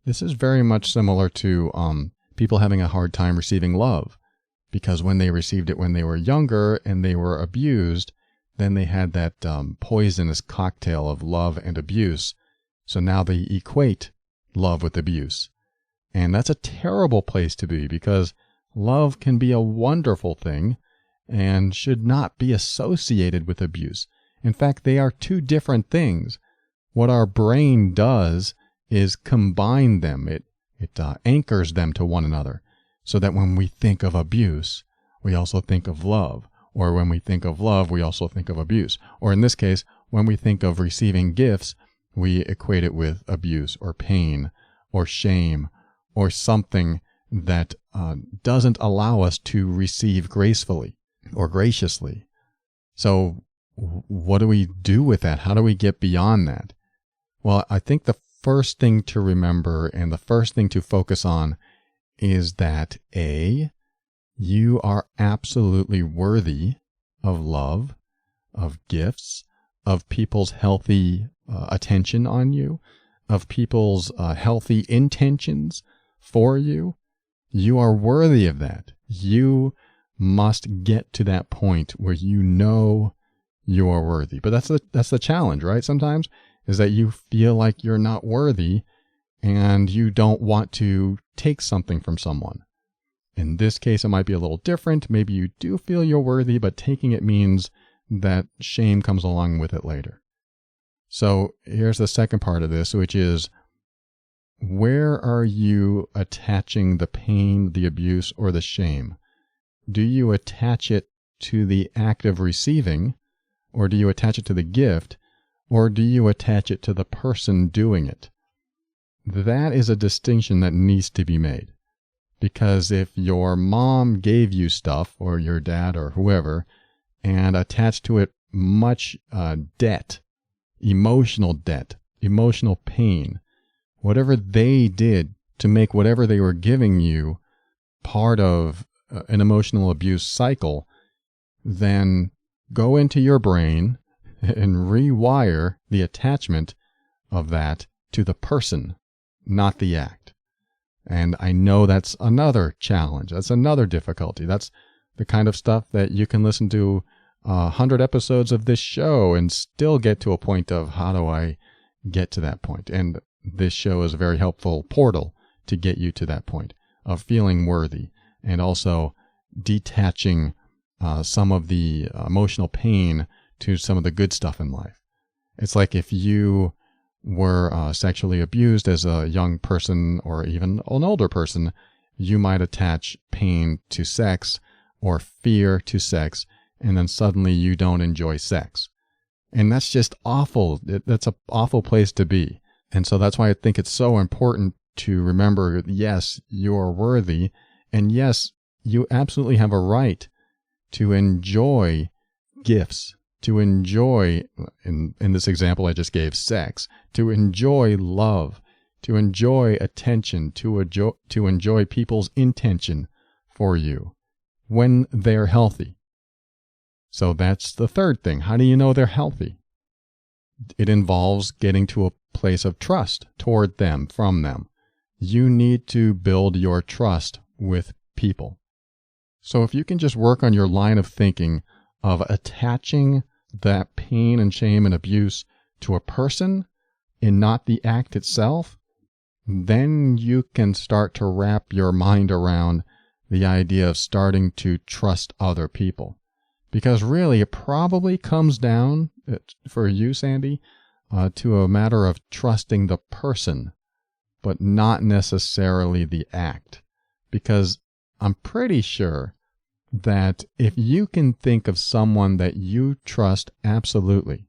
This is very much similar to people having a hard time receiving love, because when they received it when they were younger and they were abused, then they had that poisonous cocktail of love and abuse. So now they equate love with abuse. And that's a terrible place to be, because love can be a wonderful thing and should not be associated with abuse. In fact, they are two different things. What our brain does is combine them. It anchors them to one another, so that when we think of abuse, we also think of love. Or when we think of love, we also think of abuse. Or in this case, when we think of receiving gifts, we equate it with abuse or pain or shame or something that doesn't allow us to receive gracefully or graciously. So what do we do with that? How do we get beyond that? Well, I think the first thing to remember and the first thing to focus on is that A, you are absolutely worthy of love, of gifts, of people's healthy attention on you, of people's healthy intentions for you. You are worthy of that. You must get to that point where you know you are worthy. But that's the challenge, right? Sometimes is that you feel like you're not worthy and you don't want to take something from someone. In this case, it might be a little different. Maybe you do feel you're worthy, but taking it means that shame comes along with it later. So here's the second part of this, which is, where are you attaching the pain, the abuse, or the shame? Do you attach it to the act of receiving, or do you attach it to the gift, or do you attach it to the person doing it? That is a distinction that needs to be made. Because if your mom gave you stuff, or your dad, or whoever, and attached to it much debt, emotional pain, whatever they did to make whatever they were giving you part of an emotional abuse cycle, then go into your brain and rewire the attachment of that to the person, not the act. And I know that's another challenge. That's another difficulty. That's the kind of stuff that you can listen to 100 episodes of this show and still get to a point of, how do I get to that point? And this show is a very helpful portal to get you to that point of feeling worthy, and also detaching some of the emotional pain to some of the good stuff in life. It's like if you were sexually abused as a young person or even an older person, you might attach pain to sex or fear to sex, and then suddenly you don't enjoy sex. And that's just awful. That's an awful place to be. And so that's why I think it's so important to remember, yes, you are worthy. And yes, you absolutely have a right to enjoy gifts, to enjoy, in this example I just gave, sex, to enjoy love, to enjoy attention, to enjoy people's intention for you when they're healthy. So that's the third thing. How do you know they're healthy? It involves getting to a place of trust toward them, from them. You need to build your trust with people. So if you can just work on your line of thinking of attaching that pain and shame and abuse to a person and not the act itself, then you can start to wrap your mind around the idea of starting to trust other people. Because really, it probably comes down, for you, Sandy, to a matter of trusting the person, but not necessarily the act. Because I'm pretty sure that if you can think of someone that you trust absolutely,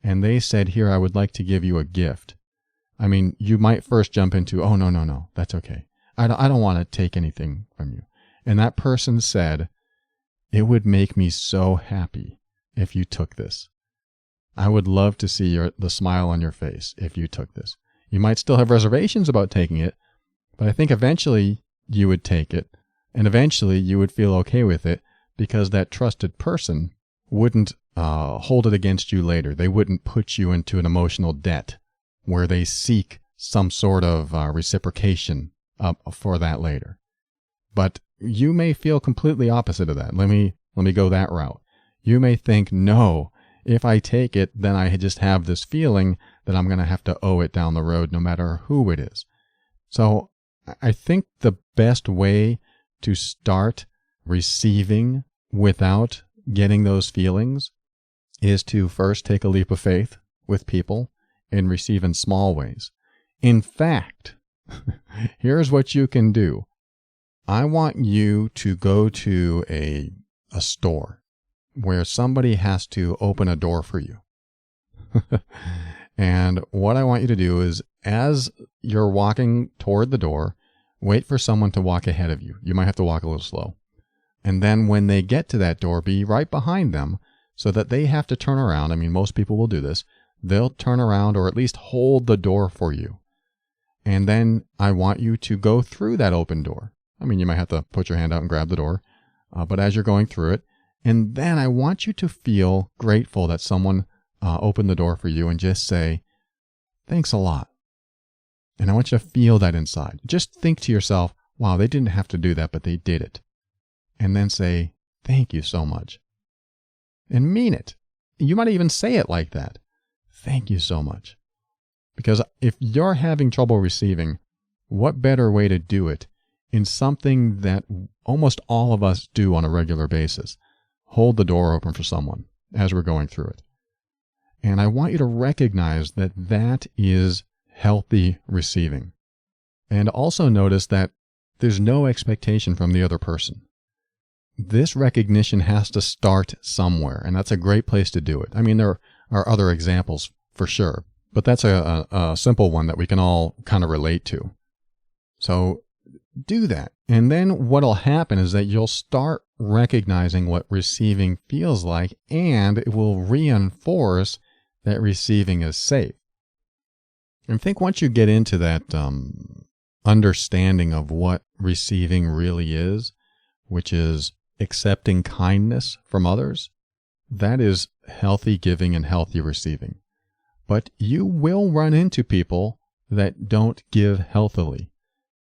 and they said, here, I would like to give you a gift. I mean, you might first jump into, oh, no, that's okay. I don't want to take anything from you. And that person said, it would make me so happy if you took this. I would love to see the smile on your face if you took this. You might still have reservations about taking it, but I think eventually you would take it, and eventually you would feel okay with it because that trusted person wouldn't hold it against you later. They wouldn't put you into an emotional debt where they seek some sort of reciprocation for that later. But you may feel completely opposite of that. Let me go that route. You may think, no, if I take it, then I just have this feeling that I'm going to have to owe it down the road no matter who it is. So I think the best way to start receiving without getting those feelings is to first take a leap of faith with people and receive in small ways. In fact, here's what you can do. I want you to go to a store where somebody has to open a door for you. And what I want you to do is, as you're walking toward the door, wait for someone to walk ahead of you. You might have to walk a little slow. And then when they get to that door, be right behind them so that they have to turn around. I mean, most people will do this. They'll turn around or at least hold the door for you. And then I want you to go through that open door. I mean, you might have to put your hand out and grab the door, but as you're going through it, and then I want you to feel grateful that someone opened the door for you and just say, thanks a lot. And I want you to feel that inside. Just think to yourself, wow, they didn't have to do that, but they did it. And then say, thank you so much. And mean it. You might even say it like that. Thank you so much. Because if you're having trouble receiving, what better way to do it in something that almost all of us do on a regular basis? Hold the door open for someone as we're going through it. And I want you to recognize that that is healthy receiving. And also notice that there's no expectation from the other person. This recognition has to start somewhere, and that's a great place to do it. I mean, there are other examples for sure, but that's a simple one that we can all kind of relate to. So do that. And then what'll happen is that you'll start recognizing what receiving feels like, and it will reinforce that receiving is safe. And I think once you get into that understanding of what receiving really is, which is accepting kindness from others, that is healthy giving and healthy receiving. But you will run into people that don't give healthily.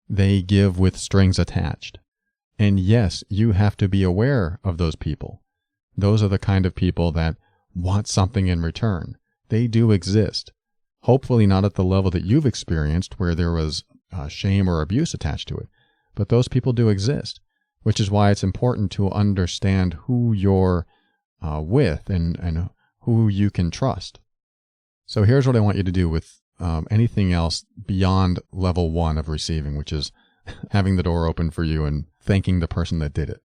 They give with strings attached. And yes, you have to be aware of those people. Those are the kind of people that want something in return. They do exist. Hopefully not at the level that you've experienced where there was shame or abuse attached to it. But those people do exist, which is why it's important to understand who you're with and who you can trust. So here's what I want you to do with anything else beyond level 1 of receiving, which is having the door open for you and thanking the person that did it.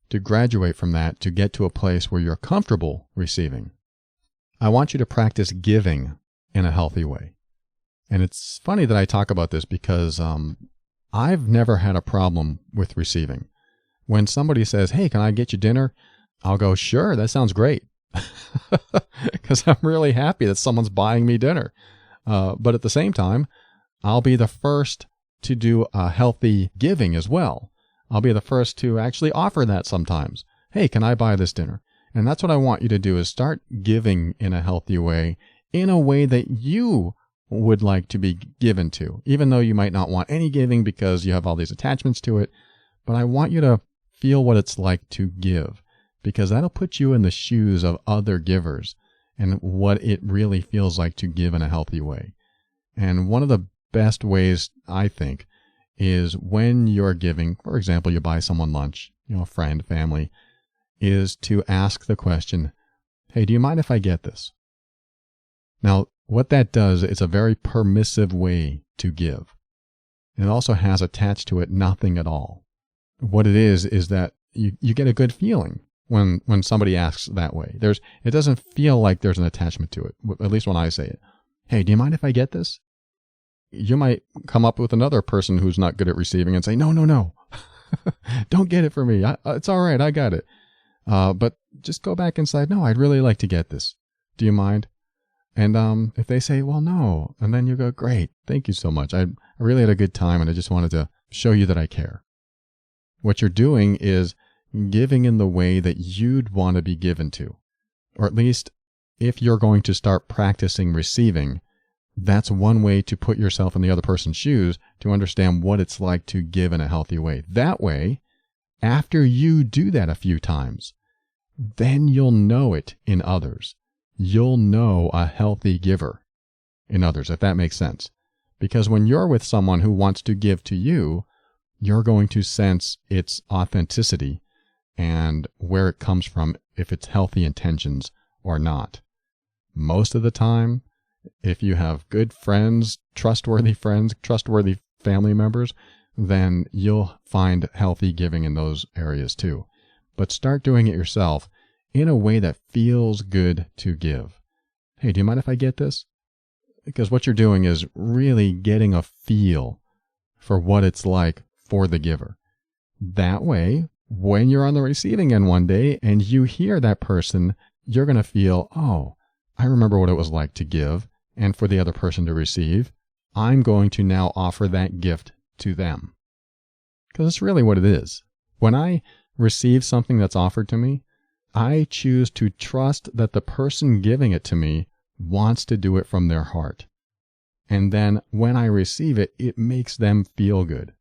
to graduate from that to get to a place where you're comfortable receiving. I want you to practice giving in a healthy way. And it's funny that I talk about this because I've never had a problem with receiving. When somebody says, hey, can I get you dinner? I'll go, sure, that sounds great. Because I'm really happy that someone's buying me dinner. But at the same time, I'll be the first to do a healthy giving as well. I'll be the first to actually offer that sometimes. Hey, can I buy this dinner? And that's what I want you to do, is start giving in a healthy way, in a way that you would like to be given to, even though you might not want any giving because you have all these attachments to it. But I want you to feel what it's like to give, because that'll put you in the shoes of other givers and what it really feels like to give in a healthy way. And one of the best ways, I think, is when you're giving, for example, you buy someone lunch, a friend, family, is to ask the question, hey, do you mind if I get this? Now, what that does, it's a very permissive way to give. And it also has attached to it nothing at all. What it is that you get a good feeling when somebody asks that way. It doesn't feel like there's an attachment to it, at least when I say it. Hey, do you mind if I get this? You might come up with another person who's not good at receiving and say, no, don't get it for me. It's all right, I got it. But just go back inside, no, I'd really like to get this. Do you mind? And if they say, well, no, and then you go, great, thank you so much. I really had a good time and I just wanted to show you that I care. What you're doing is giving in the way that you'd want to be given to. Or at least if you're going to start practicing receiving, that's one way to put yourself in the other person's shoes to understand what it's like to give in a healthy way. That way, after you do that a few times, then you'll know it in others. You'll know a healthy giver in others, if that makes sense. Because when you're with someone who wants to give to you, you're going to sense its authenticity and where it comes from, if it's healthy intentions or not. Most of the time, if you have good friends, trustworthy family members, then you'll find healthy giving in those areas too. But start doing it yourself in a way that feels good to give. Hey, do you mind if I get this? Because what you're doing is really getting a feel for what it's like for the giver. That way, when you're on the receiving end one day and you hear that person, you're going to feel, oh, I remember what it was like to give and for the other person to receive. I'm going to now offer that gift to them. Because it's really what it is. When I receive something that's offered to me, I choose to trust that the person giving it to me wants to do it from their heart. And then when I receive it, it makes them feel good.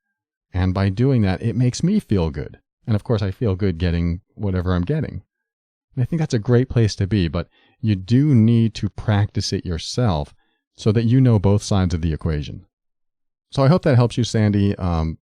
And by doing that, it makes me feel good. And of course, I feel good getting whatever I'm getting. And I think that's a great place to be, but you do need to practice it yourself so that you know both sides of the equation. So I hope that helps you, Sandy.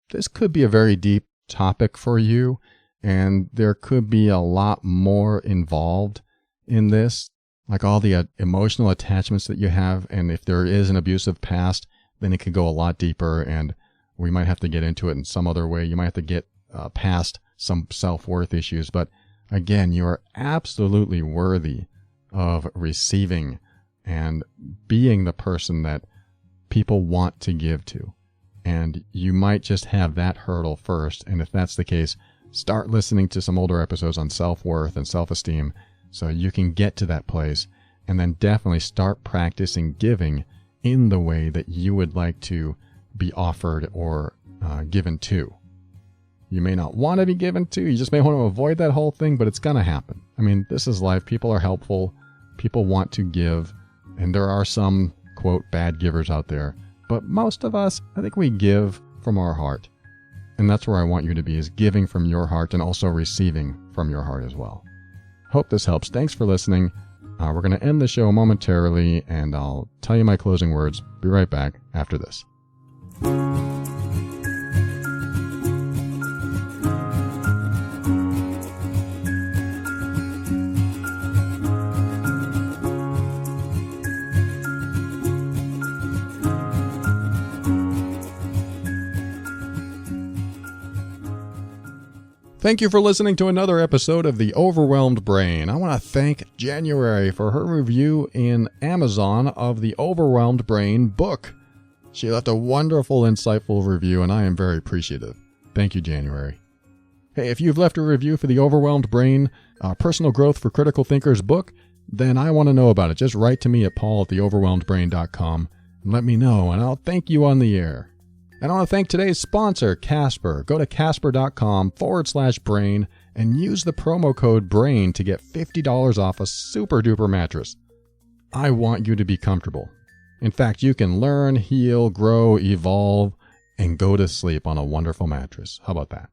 This could be a very deep topic for you, and there could be a lot more involved in this, like all the emotional attachments that you have. And if there is an abusive past, then it could go a lot deeper, and we might have to get into it in some other way. You might have to get past some self-worth issues. But again, you are absolutely worthy of receiving and being the person that people want to give to. And you might just have that hurdle first. And if that's the case, start listening to some older episodes on self-worth and self-esteem so you can get to that place. And then definitely start practicing giving in the way that you would like to be offered or given to. You may not want to be given to, you just may want to avoid that whole thing, but it's going to happen. I mean, this is life. People are helpful. People want to give. And there are some, quote, bad givers out there. But most of us, I think we give from our heart. And that's where I want you to be, is giving from your heart and also receiving from your heart as well. Hope this helps. Thanks for listening. We're going to end the show momentarily, and I'll tell you my closing words. Be right back after this. Thank you for listening to another episode of The Overwhelmed Brain. I want to thank January for her review in Amazon of the Overwhelmed Brain book. She left a wonderful, insightful review, and I am very appreciative. Thank you, January. Hey, if you've left a review for the Overwhelmed Brain Personal Growth for Critical Thinkers book, then I want to know about it. Just write to me at paul@theoverwhelmedbrain.com and let me know, and I'll thank you on the air. And I want to thank today's sponsor, Casper. Go to casper.com/brain and use the promo code BRAIN to get $50 off a super duper mattress. I want you to be comfortable. In fact, you can learn, heal, grow, evolve, and go to sleep on a wonderful mattress. How about that?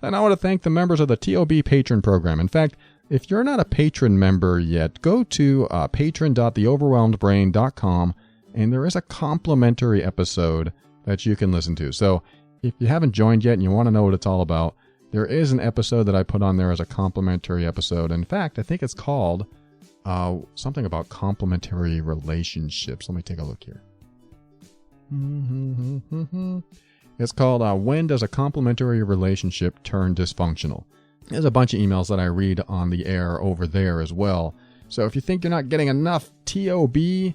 And I want to thank the members of the TOB Patron Program. In fact, if you're not a patron member yet, go to patron.theoverwhelmedbrain.com, and there is a complimentary episode that you can listen to. So if you haven't joined yet and you want to know what it's all about, there is an episode that I put on there as a complimentary episode. In fact, I think it's called something about complementary relationships. Let me take a look here. It's called When Does a Complementary Relationship Turn Dysfunctional? There's a bunch of emails that I read on the air over there as well. So if you think you're not getting enough TOB,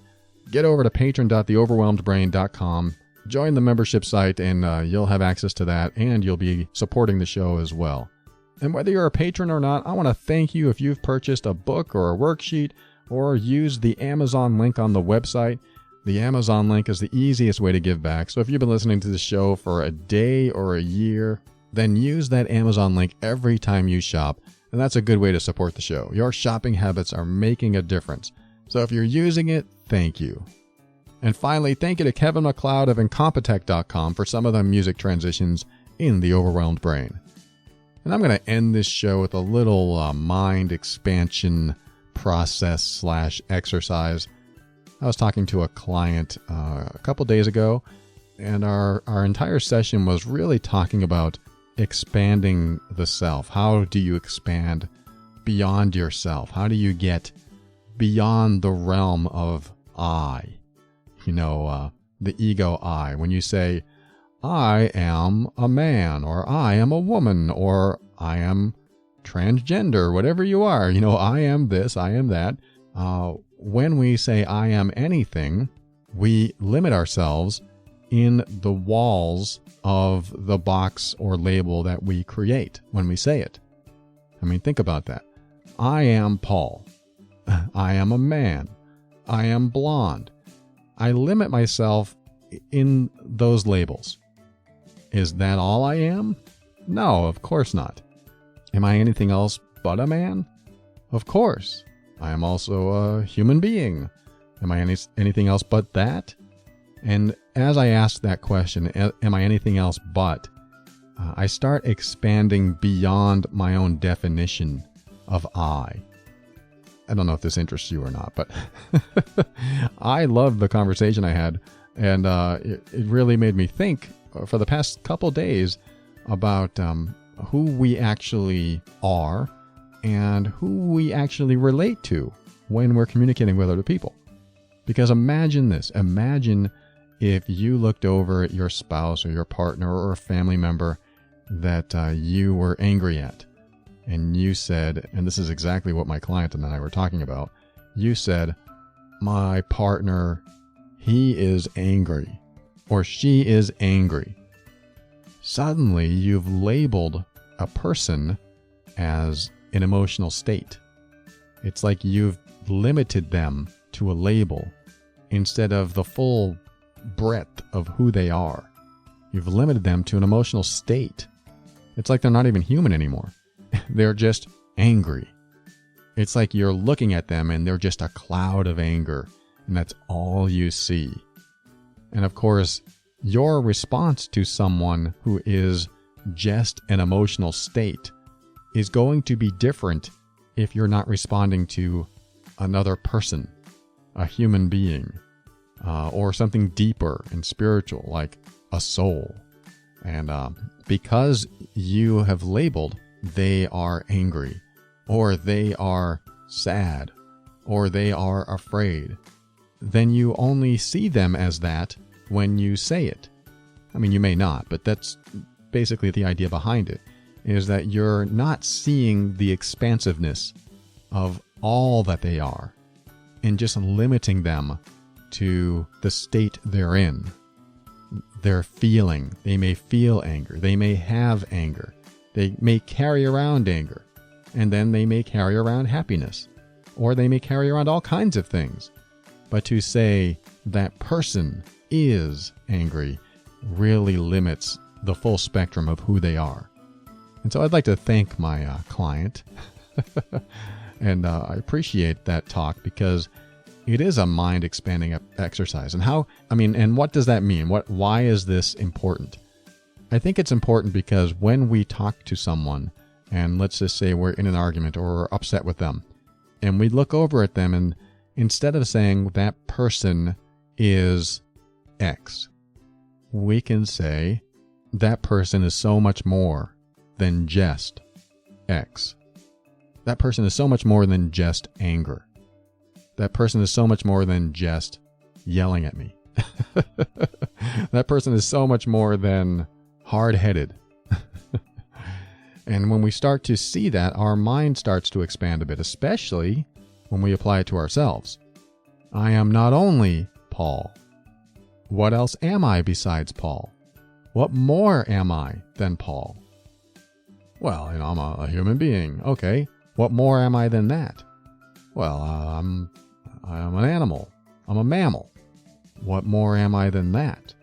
get over to patron.theoverwhelmedbrain.com, join the membership site, and you'll have access to that, and you'll be supporting the show as well. And whether you're a patron or not, I want to thank you if you've purchased a book or a worksheet or used the Amazon link on the website. The Amazon link is the easiest way to give back. So if you've been listening to the show for a day or a year, then use that Amazon link every time you shop, and that's a good way to support the show. Your shopping habits are making a difference. So if you're using it, thank you. And finally, thank you to Kevin MacLeod of Incompetech.com for some of the music transitions in The Overwhelmed Brain. And I'm going to end this show with a little mind expansion process/exercise. I was talking to a client a couple days ago, and our entire session was really talking about expanding the self. How do you expand beyond yourself? How do you get beyond the realm of I? The ego I. When you say, I am a man, or I am a woman, or I am transgender, whatever you are, I am this, I am that. When we say I am anything, we limit ourselves in the walls of the box or label that we create when we say it. I mean, think about that. I am Paul. I am a man. I am blonde. I limit myself in those labels. Is that all I am? No, of course not. Am I anything else but a man? Of course. I am also a human being. Am I anything else but that? And as I ask that question, am I anything else but, I start expanding beyond my own definition of I. I don't know if this interests you or not, but I loved the conversation I had, and it really made me think for the past couple days about who we actually are and who we actually relate to when we're communicating with other people. Because imagine this. Imagine if you looked over at your spouse or your partner or a family member that you were angry at, and you said, and this is exactly what my client and I were talking about, you said, my partner, he is angry, or she is angry. Suddenly, you've labeled a person as an emotional state. It's like you've limited them to a label instead of the full breadth of who they are. You've limited them to an emotional state. It's like they're not even human anymore. They're just angry. It's like you're looking at them and they're just a cloud of anger, and that's all you see. And of course, your response to someone who is just an emotional state is going to be different if you're not responding to another person, a human being, or something deeper and spiritual like a soul. And because you have labeled they are angry, or they are sad, or they are afraid, then you only see them as that when you say it. I mean, you may not, but that's basically the idea behind it. is that you're not seeing the expansiveness of all that they are and just limiting them to the state they're in. They're feeling. They may feel anger. They may have anger. They may carry around anger. And then they may carry around happiness. Or they may carry around all kinds of things. But to say that person is angry really limits the full spectrum of who they are. And so I'd like to thank my client. And I appreciate that talk because it is a mind-expanding exercise. And and what does that mean? Why is this important? I think it's important because when we talk to someone, and let's just say we're in an argument or we're upset with them, and we look over at them, and instead of saying that person is X, we can say that person is so much more than just X. That person is so much more than just anger. That person is so much more than just yelling at me. That person is so much more than hard-headed. And when we start to see that, our mind starts to expand a bit, especially when we apply it to ourselves. I am not only Paul. What else am I besides Paul? What more am I than Paul? Well, I'm a human being. Okay. What more am I than that? Well, I'm an animal. I'm a mammal. What more am I than that?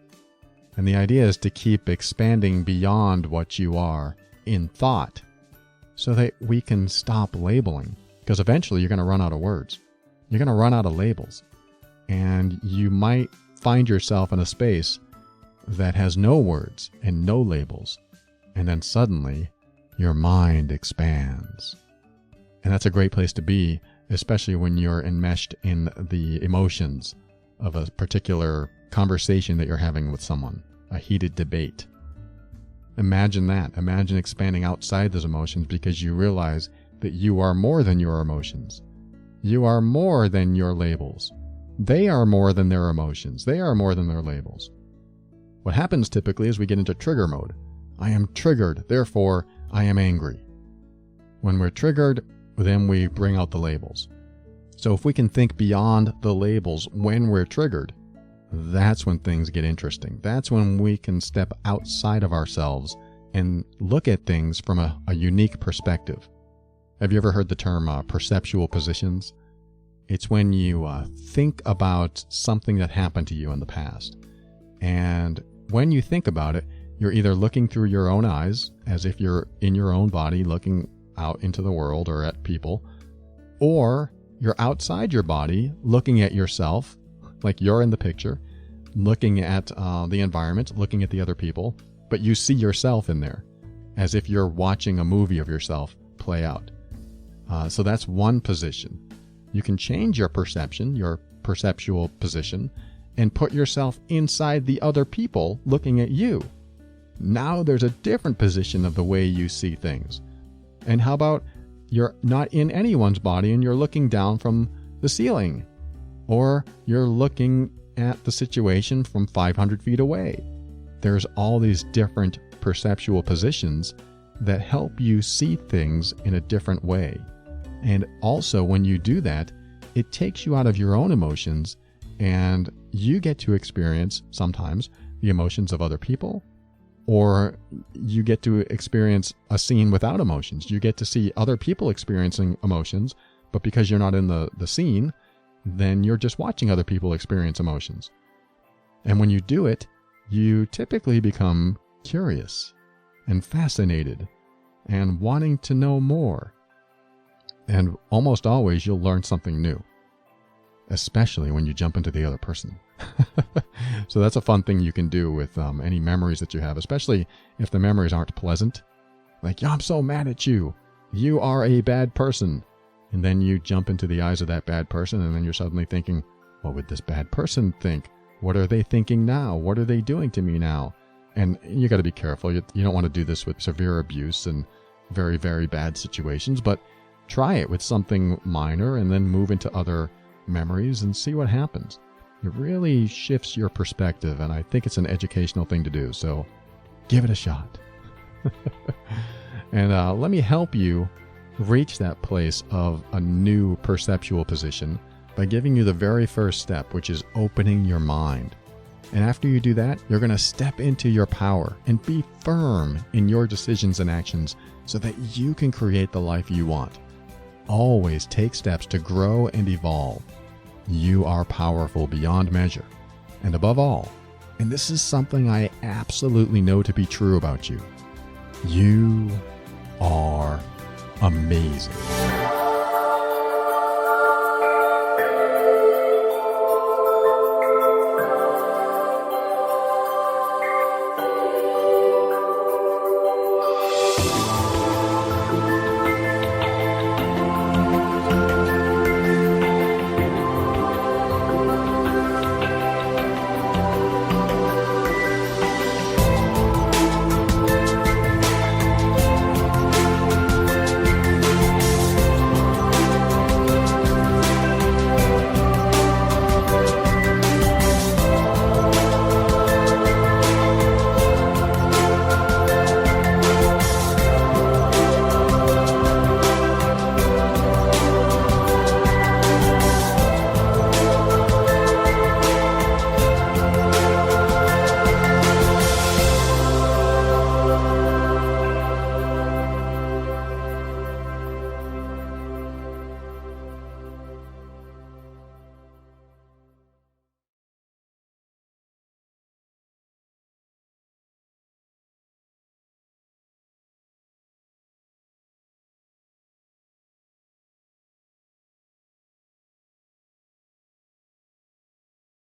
And the idea is to keep expanding beyond what you are in thought so that we can stop labeling. Because eventually you're going to run out of words. You're going to run out of labels. And you might find yourself in a space that has no words and no labels. And then suddenly your mind expands. And that's a great place to be, especially when you're enmeshed in the emotions of a particular conversation that you're having with someone, a heated debate. Imagine that. Imagine expanding outside those emotions because you realize that you are more than your emotions. You are more than your labels. They are more than their emotions. They are more than their labels. What happens typically is we get into trigger mode. I am triggered, therefore I am angry. When we're triggered, then we bring out the labels. So if we can think beyond the labels when we're triggered, that's when things get interesting. That's when we can step outside of ourselves and look at things from a unique perspective. Have you ever heard the term perceptual positions? It's when you think about something that happened to you in the past. And when you think about it, you're either looking through your own eyes, as if you're in your own body looking out into the world or at people, or you're outside your body looking at yourself, like you're in the picture, looking at the environment, looking at the other people, but you see yourself in there, as if you're watching a movie of yourself play out. So that's one position. You can change your perception, your perceptual position, and put yourself inside the other people looking at you. Now there's a different position of the way you see things. And how about you're not in anyone's body and you're looking down from the ceiling? Or you're looking at the situation from 500 feet away. There's all these different perceptual positions that help you see things in a different way. And also when you do that, it takes you out of your own emotions and you get to experience sometimes the emotions of other people, or you get to experience a scene without emotions. You get to see other people experiencing emotions, but because you're not in the scene, then you're just watching other people experience emotions. And when you do it, you typically become curious and fascinated and wanting to know more. And almost always you'll learn something new, especially when you jump into the other person. So that's a fun thing you can do with any memories that you have, especially if the memories aren't pleasant. Like, I'm so mad at you. You are a bad person. And then you jump into the eyes of that bad person, and then you're suddenly thinking, what would this bad person think? What are they thinking now? What are they doing to me now? And you got to be careful. You don't want to do this with severe abuse and very, very bad situations, but try it with something minor and then move into other memories and see what happens. It really shifts your perspective, and I think it's an educational thing to do, so give it a shot. And let me help you reach that place of a new perceptual position by giving you the very first step, which is opening your mind. And after you do that, you're going to step into your power and be firm in your decisions and actions so that you can create the life you want. Always take steps to grow and evolve. You are powerful beyond measure. And above all, and this is something I absolutely know to be true about you, you are amazing.